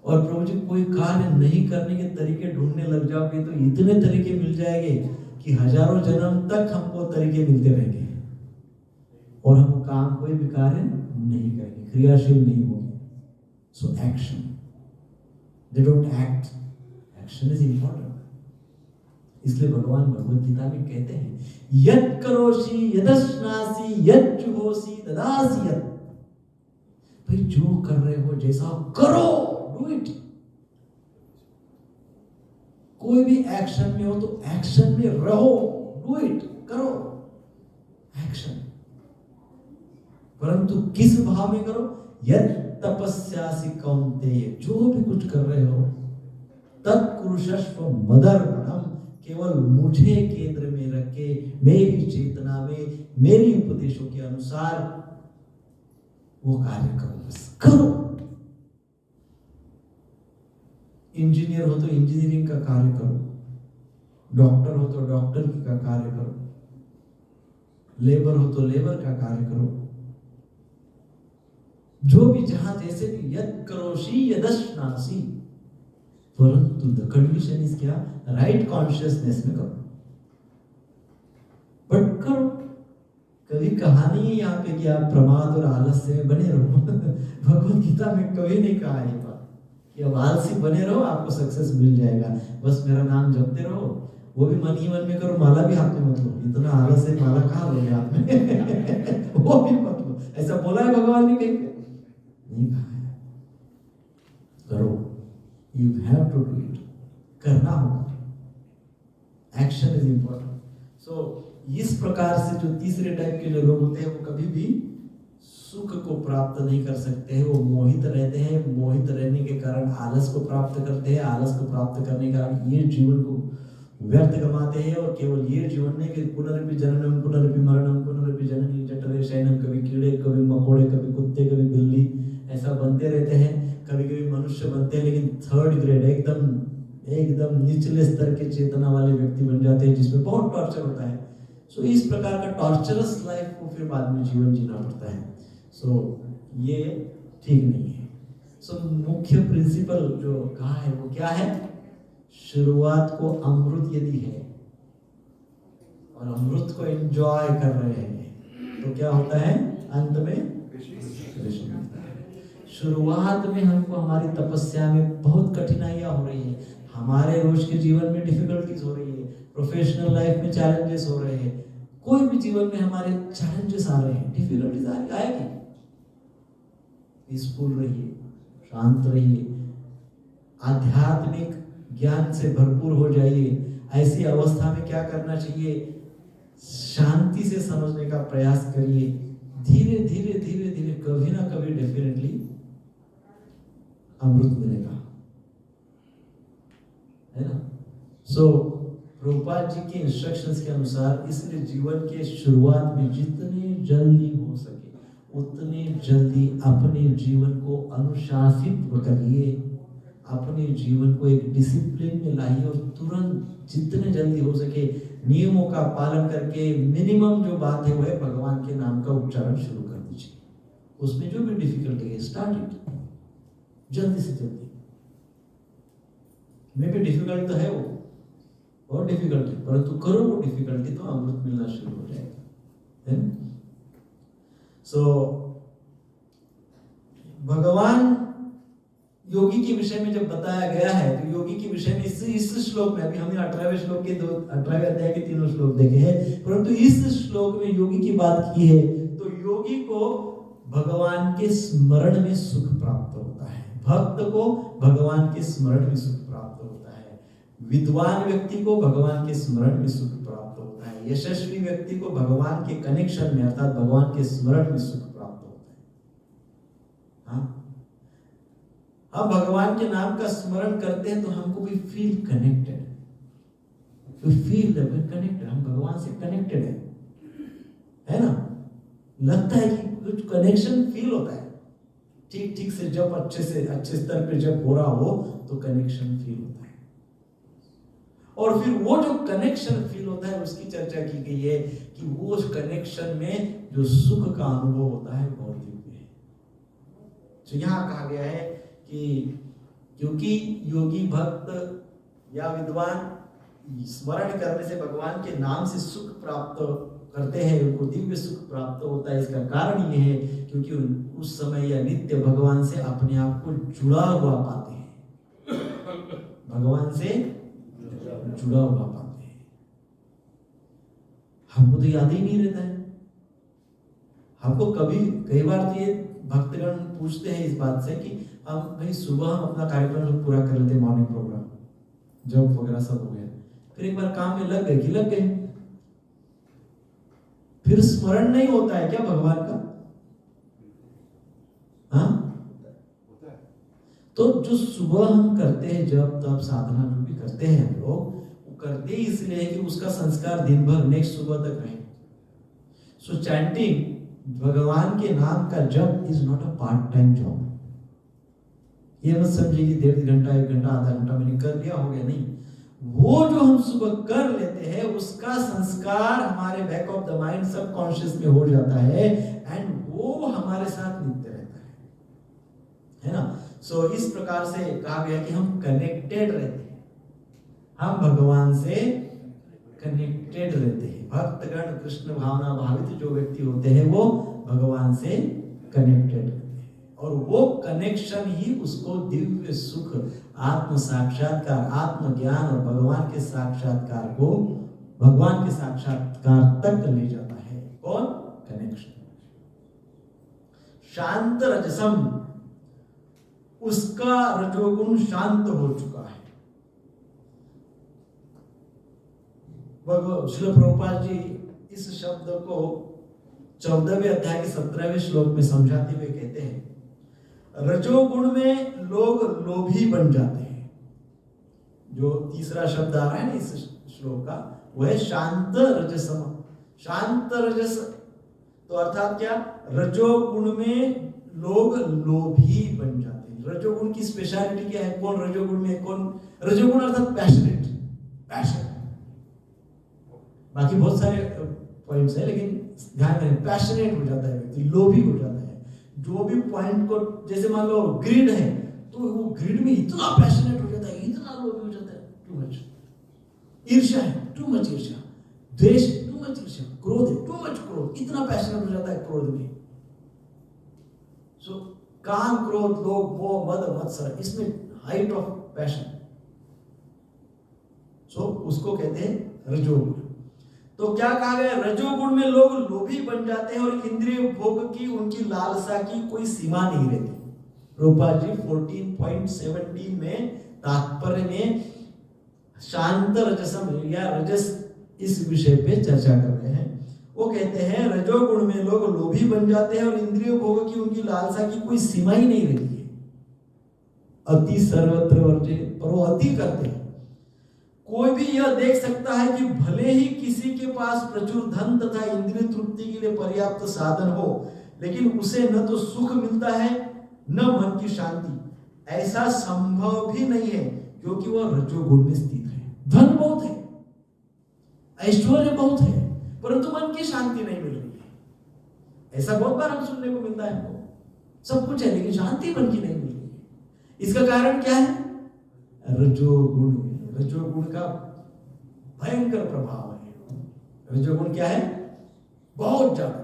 और प्रभु जी, कोई कार्य नहीं करने के तरीके ढूंढने लग जाओगे तो इतने तरीके मिल जाएंगे कि हजारों जन्म तक हमको तरीके मिलते रहेंगे और हम काम, कोई भी कार्य नहीं करेंगे, क्रियाशील नहीं होंगे। So action, they don't act. Action is important. इसलिए भगवान भगवद गीता में कहते हैं, यत् करोषि यदश्नासि यत् जुहोसि ददासि यत्। भाई जो कर रहे हो, जैसा करो, डू इट। कोई भी एक्शन में हो तो एक्शन में रहो, डू इट, करो एक्शन। परंतु किस भाव में करो? यत् तपस्यासि कौन्तेय, जो भी कुछ कर रहे हो, तत्कुरुषस्व मदर्पणम, केवल मुझे केंद्र में रख के, मेरी चेतना में, मेरी उपदेशों के अनुसार वो कार्य करो, बस करो। इंजीनियर हो तो इंजीनियरिंग का कार्य करो, डॉक्टर हो तो डॉक्टर का कार्य करो, लेबर हो तो लेबर का कार्य करो, जो भी जहां जैसे भी, यत् करोषि यदश्नासि। परंतु द कंडीशन इज क्या? राइट कॉन्शियसनेस में करो, बट करो। कभी कहानी है यहाँ पे कि आप प्रमाद और आलस्य में बने रहो भगवद गीता में कभी नहीं कहा ये बात कि अब आलसी बने रहो, आपको सक्सेस मिल जाएगा, बस मेरा नाम जपते रहो, वो भी मन ही मन में करो, माला भी हाथ में मत लो, इतना आलस है, माला कहाँ लोगे हाथ में वो भी मत लो। ऐसा बोला है भगवान ने कहीं पे? नहीं कहा है। करो, you have to do it, करना होगा। Action is important. सो इस प्रकार से जो तीसरे टाइप के जो लोग होते हैं, वो कभी भी सुख को प्राप्त नहीं कर सकते हैं, वो मोहित रहते हैं। मोहित रहने के कारण आलस को प्राप्त करते हैं, आलस को प्राप्त करने के कारण ये जीवन को व्यर्थ गमाते हैं। और केवल ये जीवन नहीं कि पुनरपि जननम पुनरपि मरणम पुनरपि जननी जठरे शयनम, कभी कीड़े, कभी मकोड़े, कभी कुत्ते, कभी बिल्ली, ऐसा बनते रहते हैं। कभी कभी मनुष्य बनते हैं, लेकिन थर्ड ग्रेड, एकदम निचले स्तर के चेतना वाले व्यक्ति बन जाते हैं, जिसमें बहुत टॉर्चर होता है। सो इस प्रकार का टॉर्चरस लाइफ को फिर बाद में जीवन जीना पड़ता है। सो ये ठीक नहीं है। सो मुख्य प्रिंसिपल जो कहा है वो क्या है? शुरुआत को अमृत यदि है और अमृत को एंजॉय कर रहे हैं तो क्या होता है? अंत में कृष्ण मिलता है। शुरुआत में हमको हमारी तपस्या में बहुत कठिनाइयां हो रही है, हमारे रोज के जीवन में डिफिकल्टीज हो रही है, प्रोफेशनल लाइफ में चैलेंजेस हो रहे हैं, कोई भी जीवन में हमारे चैलेंजेस आ रहे हैं, डिफिकल्टीज आएगी। पीसफुल रहिए, शांत रहिए, आध्यात्मिक ज्ञान से भरपूर हो जाइए। ऐसी अवस्था में क्या करना चाहिए? शांति से समझने का प्रयास करिए। धीरे धीरे धीरे धीरे कभी ना कभी डेफिनेटली अमृत मिलेगा, है ना? सो प्रभुपाद जी के इंस्ट्रक्शंस के अनुसार इसलिए जीवन के शुरुआत में जितने जल्दी हो सके उतने जल्दी अपने जीवन को अनुशासित करिए, अपने जीवन को एक डिसिप्लिन में लाइए और तुरंत जितने जल्दी हो सके नियमों का पालन करके मिनिमम जो बात है वो है भगवान के नाम का उच्चारण शुरू कर दीजिए। उसमें जो भी डिफिकल्टी है स्टार्ट इट जल्दी से जल्दी। मे भी डिफिकल्ट तो है वो बहुत डिफिकल्ट है, परंतु करो वो डिफिकल्टी तो अमृत मिलना शुरू हो जाएगा। सो भगवान योगी के विषय में जब बताया गया है तो योगी के विषय में इस श्लोक में, अभी हमने 18वें श्लोक के 18वें अध्याय के तीनों श्लोक देखे हैं, परंतु इस श्लोक में योगी की बात की है तो योगी को भगवान के स्मरण में सुख प्राप्त होता है, भक्त को भगवान के स्मरण में सुख प्राप्त होता है, विद्वान व्यक्ति को भगवान के स्मरण में सुख प्राप्त होता है, यशस्वी व्यक्ति को भगवान के कनेक्शन में अर्थात भगवान के स्मरण में सुख प्राप्त होता है। हाँ, हम भगवान के नाम का स्मरण करते हैं तो हमको भी फील कनेक्टेड, कनेक्टेड, हम भगवान से कनेक्टेड है ना, लगता है कि कुछ कनेक्शन फील होता है। ठीक से जब अच्छे स्तर पे जब हो रहा हो तो कनेक्शन फील होता है, और फिर वो जो कनेक्शन फील होता है उसकी चर्चा की गई है कि वो कनेक्शन में जो सुख का अनुभव होता है बहुत दिव्य है। तो यहाँ कहा गया है कि क्योंकि योगी भक्त या विद्वान स्मरण करने से भगवान के नाम से सुख प्राप्त करते हैं, उनको दिव्य सुख प्राप्त होता है। इसका कारण ये है क्योंकि उस समय या नित्य भगवान से अपने आप को जुड़ा हुआ पाते हैं, भगवान से जुड़ा हुआ पाते हैं। हमको तो याद ही नहीं रहता है, हमको कई बार तो ये भक्तगण पूछते हैं इस बात से कि हम भाई सुबह हम अपना कार्यक्रम पूरा कर लेते, मॉर्निंग प्रोग्राम जॉब वगैरह सब हो गया, फिर एक बार काम में लग गए, फिर स्मरण नहीं होता है क्या भगवान का? हाँ, तो जो सुबह हम करते हैं जब तब साधना जो भी करते हैं हम लोग, वो करते ही इसलिए कि उसका संस्कार दिन भर नेक्स्ट सुबह तक रहे। सो चैंटिंग, भगवान के नाम का जप is not a part time job. ये मत समझिए कि 1.5 घंटा 1 घंटा आधा घंटा मैंने कर लिया हो गया, नहीं। वो जो हम सुबह कर लेते हैं उसका संस्कार हमारे back of the mind subconscious में हो जाता है एंड वो हमारे साथ नित्य रहता है ना। सो इस प्रकार से कहा गया कि हम कनेक्टेड रहते हैं, हम भगवान से कनेक्टेड रहते हैं। भक्तगण कृष्ण भावना भावित जो व्यक्ति होते हैं वो भगवान से कनेक्टेड रहते हैं, और वो कनेक्शन ही उसको दिव्य सुख, आत्म साक्षात्कार, आत्म ज्ञान और भगवान के साक्षात्कार को, भगवान के साक्षात्कार तक ले जाता है। कौन? कनेक्शन। शांत रजसम, उसका रजोगुण शांत हो चुका है। श्रील प्रभुपाद जी इस शब्द को 14वें अध्याय के 17वें श्लोक में समझाते हुए कहते हैं, रजोगुण में लोग लोभी बन जाते हैं। जो तीसरा शब्द आ रहा है ना इस श्लोक का, वह है शांत रजसम। शांत रजस तो अर्थात क्या? रजोगुण में लोग लोभी बन जाते हैं। रजोगुण की स्पेशलिटी क्या है? कौन रजोगुण में, कौन रजोगुण अर्थात पैशनेट, पैशन। बाकी बहुत सारे पॉइंट्स है, लेकिन ध्यान रखें, पैशनेट हो जाता है व्यक्ति, लोभी हो जाता है। जो भी पॉइंट को, जैसे मान लो ग्रिड है तो वो ग्रिड में इतना पैशनेट हो जाता है, इतना लोभी हो जाता है, टू मच। ईर्ष्या है, टू मच ईर्ष्या। द्वेष, टू मच ईर्ष्या। क्रोध है, टू मच क्रोध, इतना पैशनेट हो जाता है क्रोध में। सो काम, क्रोध, लोभ, मोह, मद, मत्सर, इसमें हाइट ऑफ पैशन। सो उसको कहते हैं रजोगुण। तो क्या कहा गया? रजोगुण में लोग लोभी बन जाते हैं और इंद्रिय भोग की, उनकी लालसा की कोई सीमा नहीं रहती। प्रभुपाद जी 14.17 में तात्पर्य में शांत रजसम या रजस इस विषय पे चर्चा कर रहे हैं। वो कहते हैं रजोगुण में लोग लोभी बन जाते हैं और इंद्रिय भोग की, उनकी लालसा की कोई सीमा ही नहीं रहती है। अति सर्वत्र वर्जित, पर वो अति करते हैं। कोई भी यह देख सकता है कि भले ही किसी के पास प्रचुर धन तथा इंद्रिय तृप्ति के लिए पर्याप्त साधन हो, लेकिन उसे न तो सुख मिलता है न मन की शांति। ऐसा संभव भी नहीं है, क्योंकि वह रजोगुण में स्थित है। धन बहुत है, ऐश्वर्य बहुत है, परंतु मन की शांति नहीं मिल रही है। ऐसा बहुत बार हम सुनने को मिलता है। हमको सब कुछ है, लेकिन शांति मन की नहीं मिल रही है। इसका कारण क्या है? रजोगुण। रजोगुण का भयंकर प्रभाव है। रजोगुण क्या है? बहुत ज्यादा,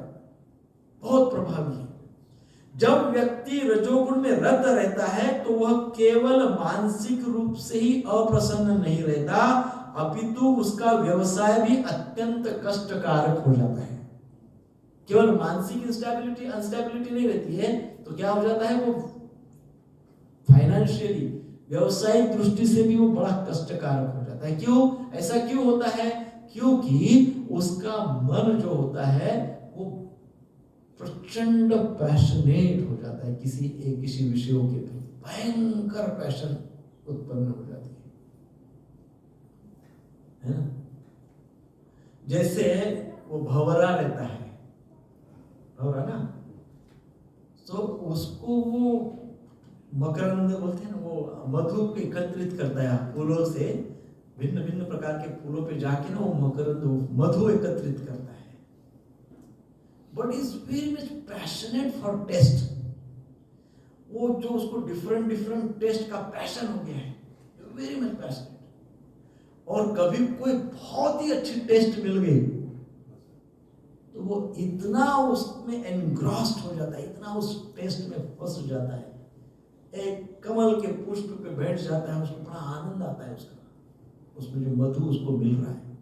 बहुत प्रभावी है। जब व्यक्ति रजोगुण में रत रहता है तो वह केवल मानसिक रूप से ही अप्रसन्न नहीं रहता, अपितु उसका व्यवसाय भी अत्यंत कष्टकारक हो जाता है। केवल मानसिक अनस्टेबिलिटी नहीं रहती है, तो क्या हो जाता है? वो फाइनेंशियली, व्यवसायिक दृष्टि से भी वो बड़ा कष्टकारक हो जाता है। क्यों? ऐसा क्यों होता है? क्योंकि उसका मन जो होता है वो प्रचंड पैशनेट हो जाता है किसी विषयों के प्रति। भयंकर पैशन उत्पन्न हो जाती है ना? जैसे वो भंवरा रहता है, भंवरा ना, तो उसको वो मकरंद बोलते हैं ना, वो मधु को एकत्रित करता है फूलों से, भिन्न भिन्न प्रकार के फूलों पे जाके ना वो मकरंद मधु एकत्रित करता है। But is very much passionate for test. वो जो उसको डिफरेंट टेस्ट का पैशन हो गया है, वेरी मच पैशनेट। और कभी कोई बहुत ही अच्छी टेस्ट मिल गई तो वो इतना उसमें एनग्रॉस्ड हो जाता है, इतना उस टेस्ट में फंस जाता है, एक कमल के पुष्प पे बैठ जाता है, उसको बड़ा आनंद आता है उसमें जो मधु उसको मिल रहा है।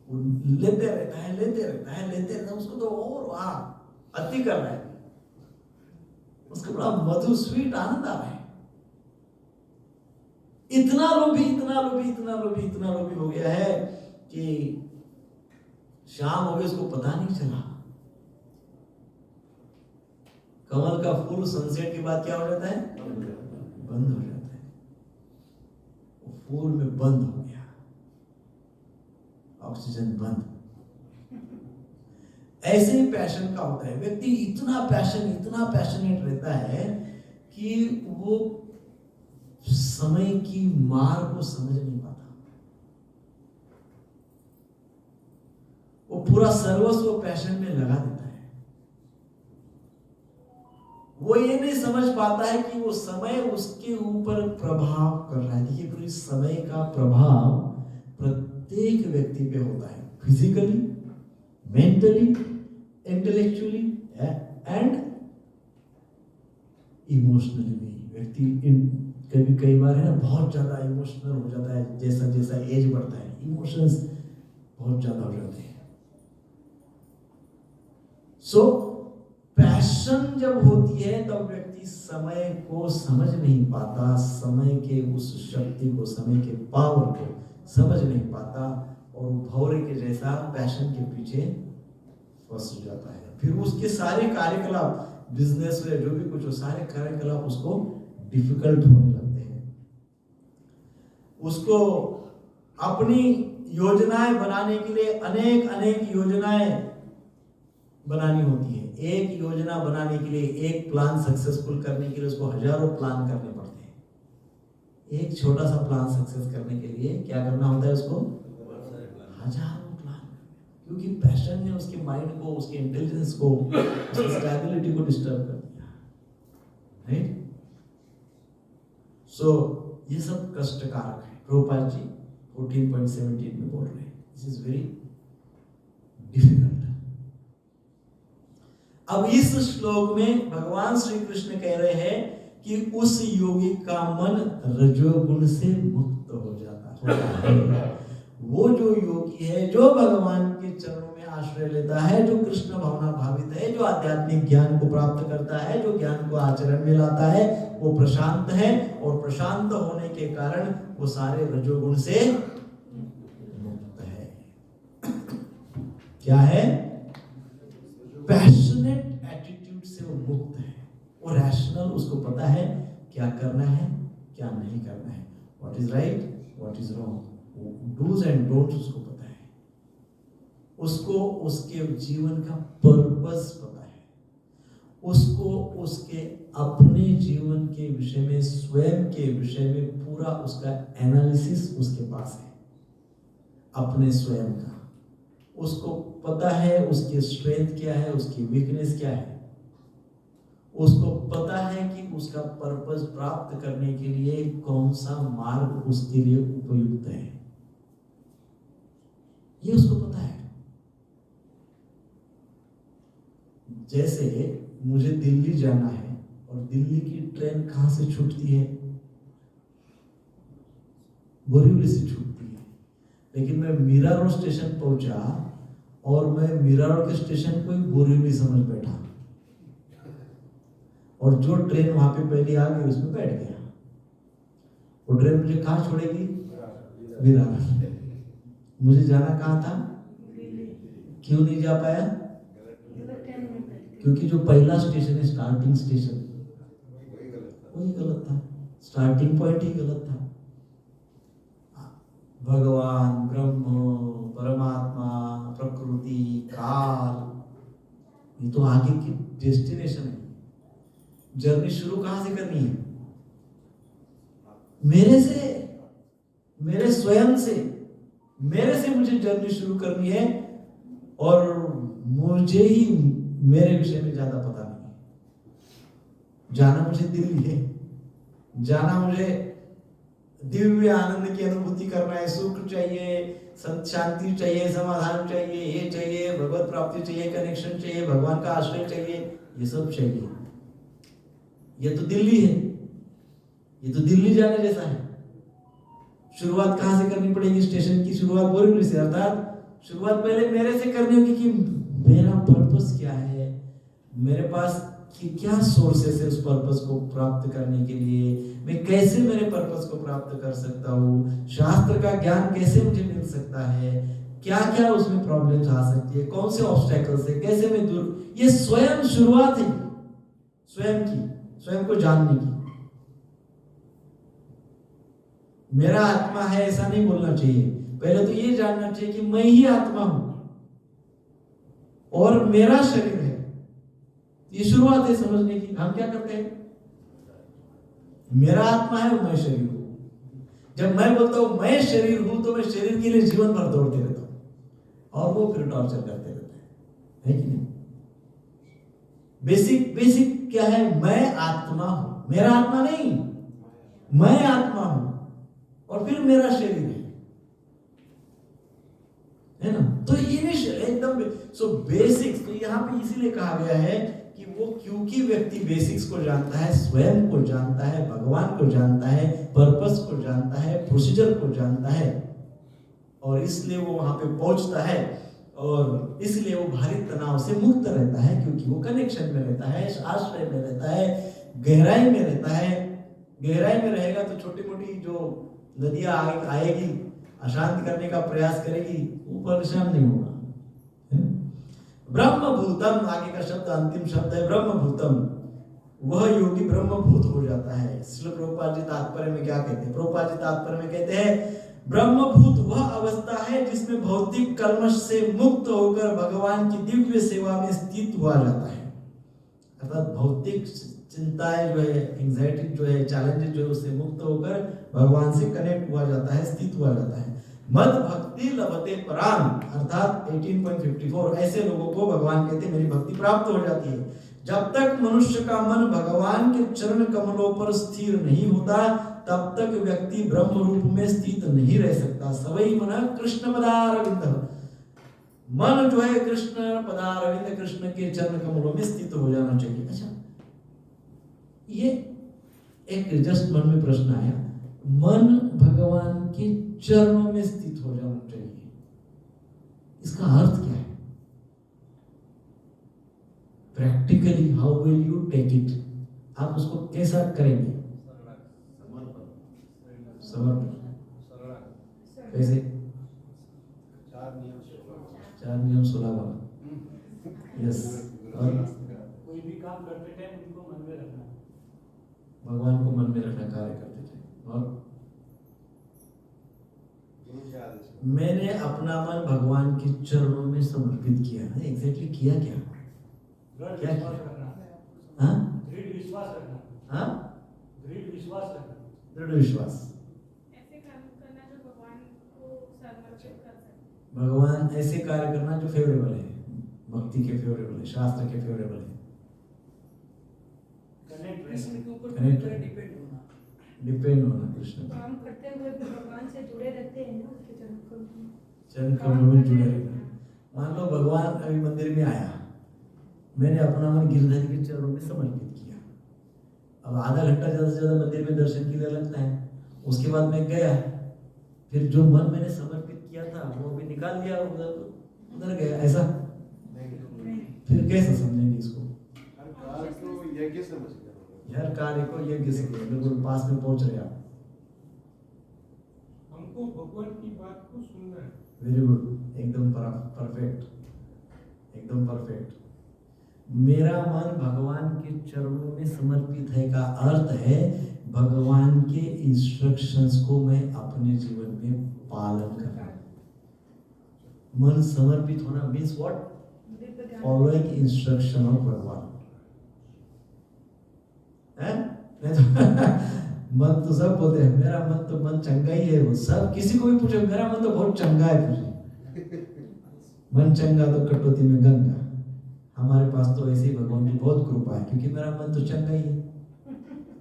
वो लेते रहता है, उसको तो और अति कर रहा है, उसको बड़ा मधु स्वीट आनंद आ रहा है। इतना लोभी हो गया है कि शाम हो गई उसको पता नहीं चला। कमल का फूल सनसेट के बाद क्या हो जाता है? बंद हो जाता है। वो फूल में बंद हो गया, ऑक्सीजन बंद। ऐसे ही पैशन का होता है। व्यक्ति इतना पैशनेट रहता है कि वो समय की मार को समझ नहीं पाता। वो पूरा सर्वस्व पैशन में लगा देता है। वो ये नहीं समझ पाता है कि वो समय उसके ऊपर प्रभाव कर रहा है। देखिए, पूरी समय का प्रभाव प्रत्येक व्यक्ति पे होता है, physically, mentally, intellectually and emotionally भी। व्यक्ति कई बार है ना, बहुत ज्यादा इमोशनल हो जाता है। जैसा एज बढ़ता है, इमोशंस बहुत ज्यादा हो जाते हैं। सो पैशन जब होती है तब व्यक्ति समय को समझ नहीं पाता, समय के उस शक्ति को, समय के पावर को समझ नहीं पाता, और भौरे के जैसा पैशन के पीछे फंस जाता है। फिर उसके सारे कार्यकलाप, बिजनेस में जो भी कुछ हो, सारे कार्यकलाप उसको डिफिकल्ट होने लगते हैं। उसको अपनी योजनाएं बनाने के लिए अनेक योजनाएं बनानी होती है। एक योजना बनाने के लिए, एक प्लान सक्सेसफुल करने के लिए उसको हजारों प्लान करने पड़ते हैं। एक छोटा सा प्लान सक्सेस करने के लिए क्या करना होता है? उसको हजारों प्लान, क्योंकि पैशन ने उसके माइंड को, उसके इंटेलिजेंस को, उसकी स्टेबिलिटी को डिस्टर्ब कर दिया, राइट? सो ये सब कष्टकारक है। प्रभुपाद जी 14.17 में बोल रहे हैं, दिस इज वेरी डिफिकल्ट। अब इस श्लोक में भगवान श्री कृष्ण कह रहे हैं कि उस योगी का मन रजोगुण से मुक्त हो जाता है। वो जो योगी है, जो भगवान के चरणों में आश्रय लेता है, जो कृष्ण भावना भावित है, जो आध्यात्मिक ज्ञान को प्राप्त करता है, जो ज्ञान को आचरण में लाता है, वो प्रशांत है। और प्रशांत होने के कारण वो सारे रजोगुण से मुक्त है। क्या है? पैशनेट एटीट्यूड से वो मुक्त है। वो रैशनल, उसको पता है क्या करना है, क्या नहीं करना है, what is right, what is wrong, dos and don'ts उसको पता है। उसको उसके जीवन का पर्पस पता है। उसको उसके अपने जीवन के विषय में, स्वयं के विषय में पूरा उसका एनालिसिस उसके पास है, अपने स्वयं का। उसको पता है उसकी स्ट्रेंथ क्या है, उसकी वीकनेस क्या है। उसको पता है कि उसका पर्पस प्राप्त करने के लिए कौन सा मार्ग उसके लिए उपयुक्त है, ये उसको पता है। जैसे मुझे दिल्ली जाना है और दिल्ली की ट्रेन कहां से छूटती है? बोरीवली से छूटती है, लेकिन मैं मीरा रोड स्टेशन पहुंचा और मैं मीरा रोड के स्टेशन को ही बोरीवली समझ बैठा, और जो ट्रेन वहां पे पहले आ गई उसमें बैठ गया। वो ट्रेन मुझे कहाँ छोड़ेगी? विरार। मुझे जाना कहाँ था? क्यों नहीं जा पाया? क्योंकि जो पहला स्टेशन है, स्टार्टिंग स्टेशन, वही गलत था। स्टार्टिंग पॉइंट ही गलत था। भगवान, ब्रह्म, परमात्मा, प्रकृति, काल, ये तो आगे की डेस्टिनेशन है। जर्नी शुरू कहां से करनी है? मेरे से, मेरे स्वयं से। मेरे से मुझे जर्नी शुरू करनी है, और मुझे ही मेरे विषय में ज्यादा पता नहीं है। जाना मुझे दिल्ली है, जाना मुझे दिव्य आनंद की अनुभूति करना है, सुख चाहिए, शांति चाहिए, समाधान चाहिए, ये चाहिए, भगवत प्राप्ति चाहिए, कनेक्शन चाहिए, भगवान का आश्रय चाहिए, ये सब चाहिए। ये तो दिल्ली है, ये तो दिल्ली जाने जैसा है। शुरुआत कहां से करनी पड़ेगी? स्टेशन की शुरुआत बोरीवली से, अर्थात शुरुआत पहले मेरे से करनी होगी कि मेरा पर्पस क्या है, मेरे पास कि क्या सोर्सेस है उस पर्पस को प्राप्त करने के लिए, मैं कैसे मेरे पर्पस को प्राप्त कर सकता हूँ, शास्त्र का ज्ञान कैसे मुझे मिल सकता है, क्या क्या उसमें प्रॉब्लम्स आ सकती है, कौन से ऑब्स्टेकल्स है, कैसे मैं दूर। ये स्वयं शुरुआत है, स्वयं की, स्वयं को जानने की। मेरा आत्मा है ऐसा नहीं बोलना चाहिए, पहले तो ये जानना चाहिए कि मैं ही आत्मा हूं और मेरा शरीर है। ये शुरुआत है समझने की। हम क्या करते हैं? मेरा आत्मा है और मैं शरीर हूं। जब मैं बोलता हूं मैं शरीर हूं, तो मैं शरीर के लिए जीवन भर दौड़ते रहता हूं, और वो फिर टॉर्चर करते रहते हैं, है कि नहीं? बेसिक क्या है? मैं आत्मा हूं, मेरा आत्मा नहीं, मैं आत्मा हूं, और फिर मेरा शरीर है ना? तो ये एकदम सो बेसिक्स। तो यहां पे इसीलिए कहा गया है कि वो, क्योंकि व्यक्ति बेसिक्स को जानता है, स्वयं को जानता है, भगवान को जानता है, पर्पस को जानता है, प्रोसीजर को जानता है, और इसलिए वो वहां पे पहुंचता है, और इसलिए वो भारी तनाव से मुक्त रहता है, क्योंकि वो कनेक्शन में रहता है, आश्रय में रहता है, गहराई में रहता है। गहराई में रहेगा तो छोटी मोटी जो नदियां आएगी, अशांत करने का प्रयास करेगी, वो परेशान नहीं होगा। ब्रह्मभूतम, आगे का शब्द अंतिम शब्द है ब्रह्मभूतम। वह योगी ब्रह्मभूत हो जाता है। श्रील प्रभुपाद जी तात्पर्य में क्या कहते हैं? प्रभुपाद जी तात्पर्य में कहते हैं, ब्रह्मभूत वह अवस्था है जिसमें भौतिक कल्मश से मुक्त होकर भगवान की दिव्य सेवा में स्थित हुआ जाता है। अर्थात भौतिक चिंताएं जो है, एंजाइटी जो है, चैलेंजेस जो है, उससे मुक्त होकर भगवान से कनेक्ट हुआ जाता है, स्थित हुआ जाता है। मद भक्ति लभते पराम, अर्थात 18.54, ऐसे लोगों को भगवान कहते हैं मेरी भक्ति प्राप्त हो जाती है। जब तक मनुष्य का मन भगवान के चरण कमलों पर स्थिर नहीं होता, तब तक व्यक्ति ब्रह्म रूप में स्थित नहीं रह सकता। सवै मन कृष्ण पदारविंद, मन जो है कृष्ण पदारविंद, कृष्ण के चरण कमलों में स्थित हो जाना चाहिए। अच्छा, ये एक जस्ट मन में प्रश्न आया, मन भगवान के चरणों में स्थित हो जाना चाहिए, इसका अर्थ क्या है? Practically how will you take it? आप उसको कैसा करेंगे? समर्पण। कैसे? 4 नियम 16 वाला। यस। और कोई भी काम करते टाइम उनको मन में रखना, भगवान को मन में रखना, कार्य करते थे। और मैंने अपना मन भगवान के चरणों में समर्पित किया है। एग्जैक्टली किया क्या? क्या किया? हाँ दृढ़ विश्वास रखना, हाँ दृढ़ विश्वास रखना। दृढ़ विश्वास। ऐसे काम करना जो भगवान को समर्पित कर सके। भगवान ऐसे कार्य करना जो फेवरेबल है, भक्ति के फेवरेबल है, शास्त्र के फेवरेबल है। कनेक्ट कृष्ण रहना। के ऊपर Correct. पूरा डिपेंड होना। डिपेंड होना कृष्ण पे। काम करते हुए भी भगवान से जुड़े रहते हैं ना, उसके चरण कमल में। चरण कमल में जुड़े रहना। मान लो भगवान अभी मंदिर में आया, मैंने अपना मन गिरधर के चरणों में समर्पित किया। अब आधा घंटा ज्यादा से ज्यादा मंदिर में दर्शन के लिए लगता है, उसके बाद मैं गया, फिर जो मन मैंने समर्पित किया था वो भी निकाल लिया, उधर गया, ऐसा फिर कैसे समझेंगे इसको? हर कार्य को यज्ञ समझ कर हर कार्य को यज्ञ से किया, बिल्कुल पास में पहुंच रहे आप। हमको भगवान की बात को सुनना है। वेरी गुड, एकदम परफेक्ट, एकदम परफेक्ट। मेरा मन भगवान के चरणों में समर्पित है का अर्थ है भगवान के इंस्ट्रक्शंस को मैं अपने जीवन में पालन करना। मन समर्पित होना मीन्स व्हाट? दिव्य ज्ञान। फॉलोइंग इंस्ट्रक्शन ऑफ भगवान है। नहीं तो मन तो सब बोलते हैं मेरा मन तो मन चंगा ही है, वो सब किसी को भी पूछो मेरा मन तो बहुत चंगा है, पूछे मन चंगा तो कटौती में गंगा। हमारे पास तो ऐसे ही भगवान की बहुत कृपा है क्योंकि मेरा मन तो चंगा ही है।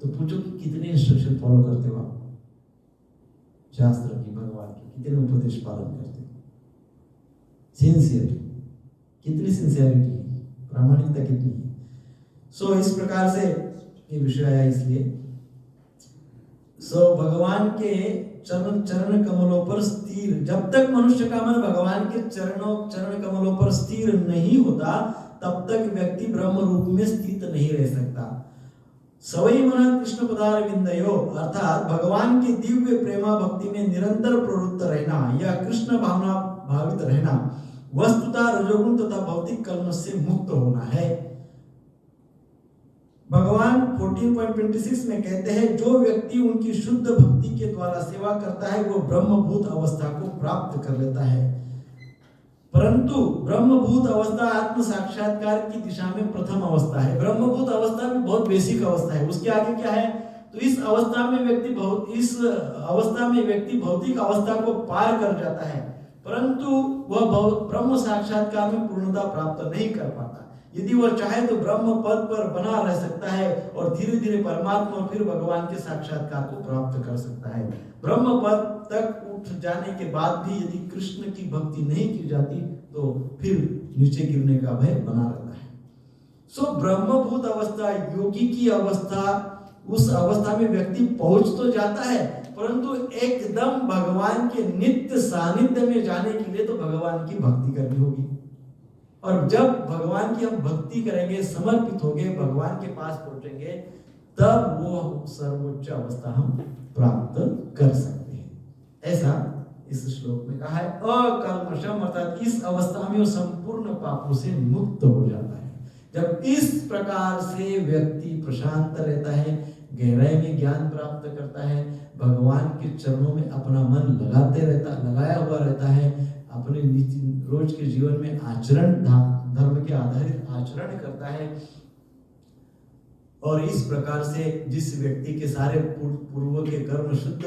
तो पूछो कि कितने इंस्ट्रक्शन फॉलो करते हो आप, शास्त्र की, भगवान की, कितने उपदेश पालन करते हो, सिंसियरली, कितनी सिंसियरिटी है, प्रामाणिकता कितनी है। सो इस प्रकार से ये विषय आया इसलिए। सो भगवान के चरण कमलों पर स्थिर, जब तक मनुष्य का मन भगवान के चरण कमलों पर स्थिर नहीं होता तब तक व्यक्ति ब्रह्म रूप में स्थित नहीं रह सकता। सवई मन कृष्ण पदारविंदयो अर्थात भगवान के दिव्य प्रेमा भक्ति में निरंतर प्रवृत्त रहना या कृष्ण भावना भावित रहना वस्तुतः रजोगुण तथा भौतिक कर्म से मुक्त होना है। भगवान 14.26 में कहते हैं जो व्यक्ति उनकी शुद्ध भक्ति के द्वारा सेवा करता है वो ब्रह्मभूत अवस्था को प्राप्त कर लेता है। परंतु ब्रह्मभूत अवस्था आत्म साक्षात्कार की दिशा में प्रथम अवस्था है। ब्रह्मभूत अवस्था भी बहुत बेसिक अवस्था है, उसके आगे क्या है? तो इस अवस्था में व्यक्ति भौतिक अवस्था को पार कर जाता है, परंतु वह ब्रह्म साक्षात्कार में पूर्णता प्राप्त नहीं कर पाता। यदि वह चाहे तो ब्रह्म पद पर बना रह सकता है और धीरे धीरे परमात्मा फिर भगवान के साक्षात्कार को प्राप्त कर सकता है। ब्रह्म पद तक उठ जाने के बाद भी यदि कृष्ण की भक्ति नहीं की जाती तो फिर नीचे गिरने का भय बना रहता है। सो ब्रह्मभूत अवस्था, योगी की अवस्था, उस अवस्था में व्यक्ति पहुंच तो जाता है, परंतु एकदम भगवान के नित्य सानिध्य में जाने के लिए तो भगवान की भक्ति करनी होगी। और जब भगवान की हम भक्ति करेंगे, समर्पित होंगे, भगवान के पास पहुंचेंगे, तब वो सर्वोच्च अवस्था हम प्राप्त कर सकते हैं। ऐसा इस श्लोक में कहा है। अकल्मषम अर्थात इस अवस्था में वो संपूर्ण पापों से मुक्त हो जाता है। जब इस प्रकार से व्यक्ति प्रशांत रहता है, गहराई में ज्ञान प्राप्त करता है, भगवान के चरणों में अपना मन लगाया हुआ रहता है, अपने रोज के जीवन में आचरण, धर्म के आधारित आचरण करता है, और इस प्रकार से जिस व्यक्ति के सारे पूर्व के कर्म शुद्ध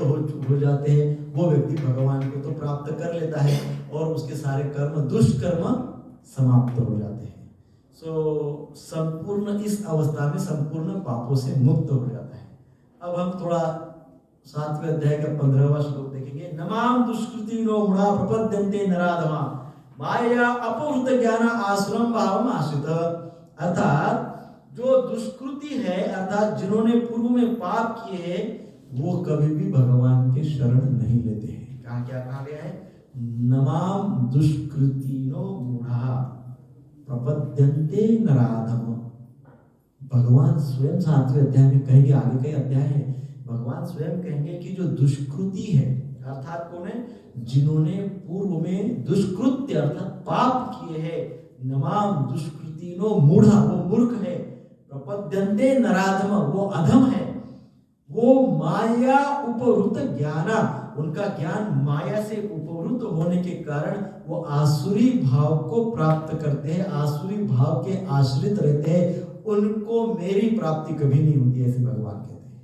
हो जाते हैं, वो व्यक्ति भगवान को तो प्राप्त कर लेता है और उसके सारे कर्म, दुष्कर्म समाप्त हो जाते हैं। सो संपूर्ण इस अवस्था में संपूर्ण पापों से मुक्त हो जाता है। अब हम थोड़ा 7वें अध्याय का 15वां श्लोक देखेंगे। नमाम दुष्कृतिनो गुणा प्रपद्यन्ते नराधमा माया अपहृत ज्ञान आसुरम भावम आश्रित। अर्थात जो दुष्कृति है, अर्थात जिन्होंने पूर्व में पाप किए हैं, वो कभी भी भगवान के शरण नहीं लेते हैं। कहा क्या कहा गया है? नमाम दुष्कृतिनो गुणा प्रपद्यन्ते नराधम। भगवान स्वयं 7वें अध्याय में कहेंगे, आगे कई अध्याय है, भगवान स्वयं कहेंगे कि जो दुष्कृति है, अर्थात कौन है? जिन्होंने पूर्व में दुष्कृत्य अर्थात पाप किए हैं, नमाम दुष्कृतिनो मूढ़ा, वो मूर्ख है, प्रपद्यन्ते नराधम, वो अधम है, वो माया उपहृत ज्ञाना, उनका ज्ञान माया से उपवृत होने के कारण वो आसुरी भाव को प्राप्त करते हैं, आसुरी भाव के आश्रित रहते हैं, उनको मेरी प्राप्ति कभी नहीं होती, ऐसे भगवान कहते हैं।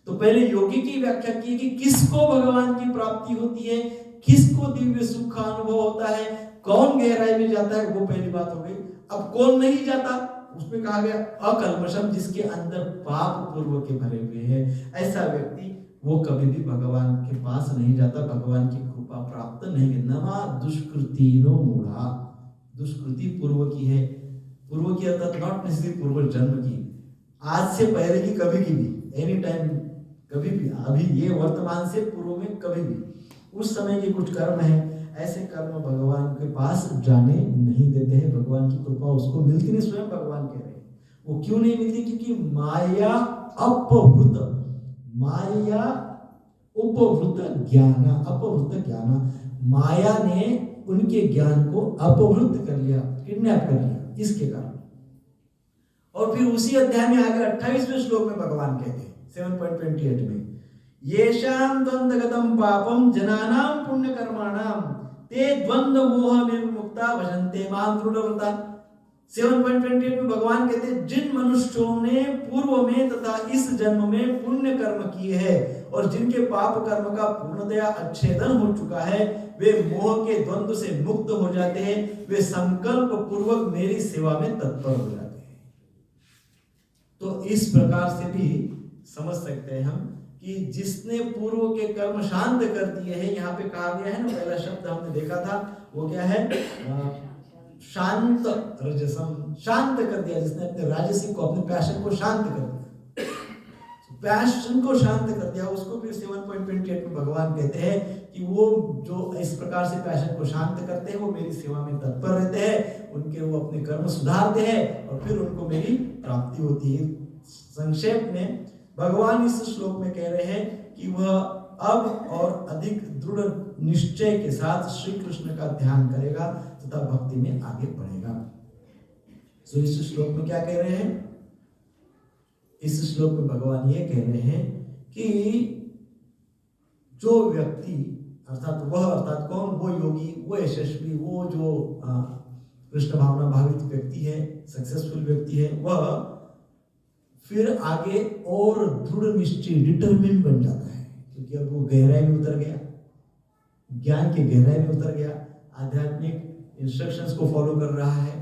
तो पहले योगी की व्याख्या की कि किसको भगवान की प्राप्ति होती है, किसको दिव्य सुख का अनुभव होता है, कौन गहराई में जाता है, वो पहली बात हो गई। अब कौन नहीं जाता, उसमें कहा गया अकल्मषम, जिसके अंदर पाप पूर्व के भरे हुए हैं, ऐसा व्यक्ति वो कभी भी भगवान के पास नहीं जाता, भगवान की कृपा प्राप्त नहीं। नमा दुष्कृतिनो मूढ़ा, दुष्कृति पूर्व की है, पूर्व की अर्थात नॉट नेसेसरी पूर्व जन्म की, आज से पहले की, कभी की भी, एनी टाइम, कभी भी, अभी ये वर्तमान से पूर्व में कभी भी, उस समय के कुछ कर्म है, ऐसे कर्म भगवान के पास जाने नहीं देते हैं, भगवान की कृपा उसको मिलती नहीं। स्वयं भगवान कह रहे हैं वो क्यों नहीं मिलती, क्योंकि माया अपवृत, माया उपवृत ज्ञान, अपवृत ज्ञान, माया ने उनके ज्ञान को अपवृत कर लिया, किडनैप कर लिया, इसके कारण। और फिर उसी अध्याय में आगे 28वें श्लोक में भगवान कहते हैं 7.28 में, येषां द्वंद्वगतं पापं जनानां पुण्य कर्माणां ते द्वंद्व मोह निर्मुक्ता भजन्ते मां दृढ़व्रता। 7.28 में भगवान कहते हैं जिन मनुष्यों ने पूर्व में तथा इस जन्म में पुण्य कर्म किए हैं और जिनके पाप कर्म का पूर्णतया अच्छेदन हो चुका है, वे मोह के द्वंद्व से मुक्त हो जाते हैं, वे संकल्प पूर्वक मेरी सेवा में तत्पर हो जाते हैं। तो इस प्रकार से भी समझ सकते हैं हम कि जिसने पूर्व के कर्म शांत कर दिए हैं, यहाँ पे कहा गया है ना, पहला शब्द हमने देखा था वो क्या है, शांत रजसम, शांत कर दिया, जिसने अपने राजसिक को, अपने पैशन को शांत कर दिया, पैशन को शांत कर दिया, उसको फिर 7.28 में भगवान कहते हैं कि वो जो इस प्रकार से पैशन को शांत करते हैं वो मेरी सेवा में तत्पर रहते हैं, उनके वो अपने कर्म सुधारते हैं और फिर उनको मेरी प्राप्ति होती है। संक्षेप में भगवान इस श्लोक में कह रहे हैं कि वह अब और अधिक दृढ़ निश्चय के साथ श्री कृष्ण का ध्यान करेगा तथा भक्ति में आगे बढ़ेगा। तो इस श्लोक में क्या कह रहे हैं, इस श्लोक में भगवान ये कह रहे हैं कि जो व्यक्ति अर्थात वह, अर्थात कौन, वो योगी, वो यशस्वी, वो जो कृष्ण भावना भावित व्यक्ति है, सक्सेसफुल व्यक्ति है, वह फिर आगे और दृढ़ निश्चय, डिटरमिन बन जाता है, क्योंकि अब वो गहराई में उतर गया, ज्ञान के गहराई में उतर गया, आध्यात्मिक इंस्ट्रक्शंस को फॉलो कर रहा है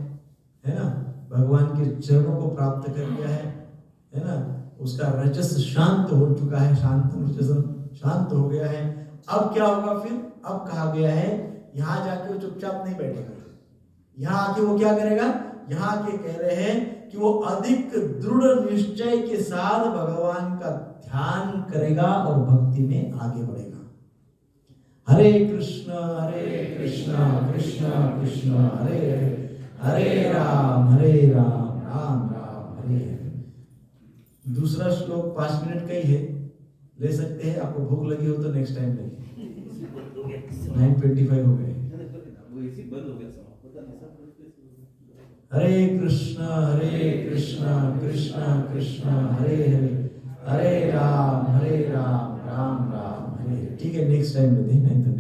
ना, भगवान के चरणों को प्राप्त कर लिया है ना, उसका रजस शांत हो चुका है, शांत हो गया है। अब क्या होगा फिर, अब कहा गया है यहाँ जाके वो चुपचाप नहीं बैठेगा, यहाँ आके वो क्या करेगा, यहाँ आके कह रहे हैं कि वो अधिक दृढ़ निश्चय के साथ भगवान का ध्यान करेगा और भक्ति में आगे बढ़ेगा। हरे कृष्ण कृष्ण कृष्ण हरे हरे, हरे राम राम राम हरे हरे। दूसरा श्लोक 5 मिनट का ही है, ले सकते हैं, आपको भूख लगी हो तो नेक्स्ट टाइम लेंगे। 9:25 हो गए। हरे कृष्ण कृष्ण कृष्ण हरे हरे, हरे राम राम राम हरे। ठीक है, नेक्स्ट टाइम लेते हैं 9:30।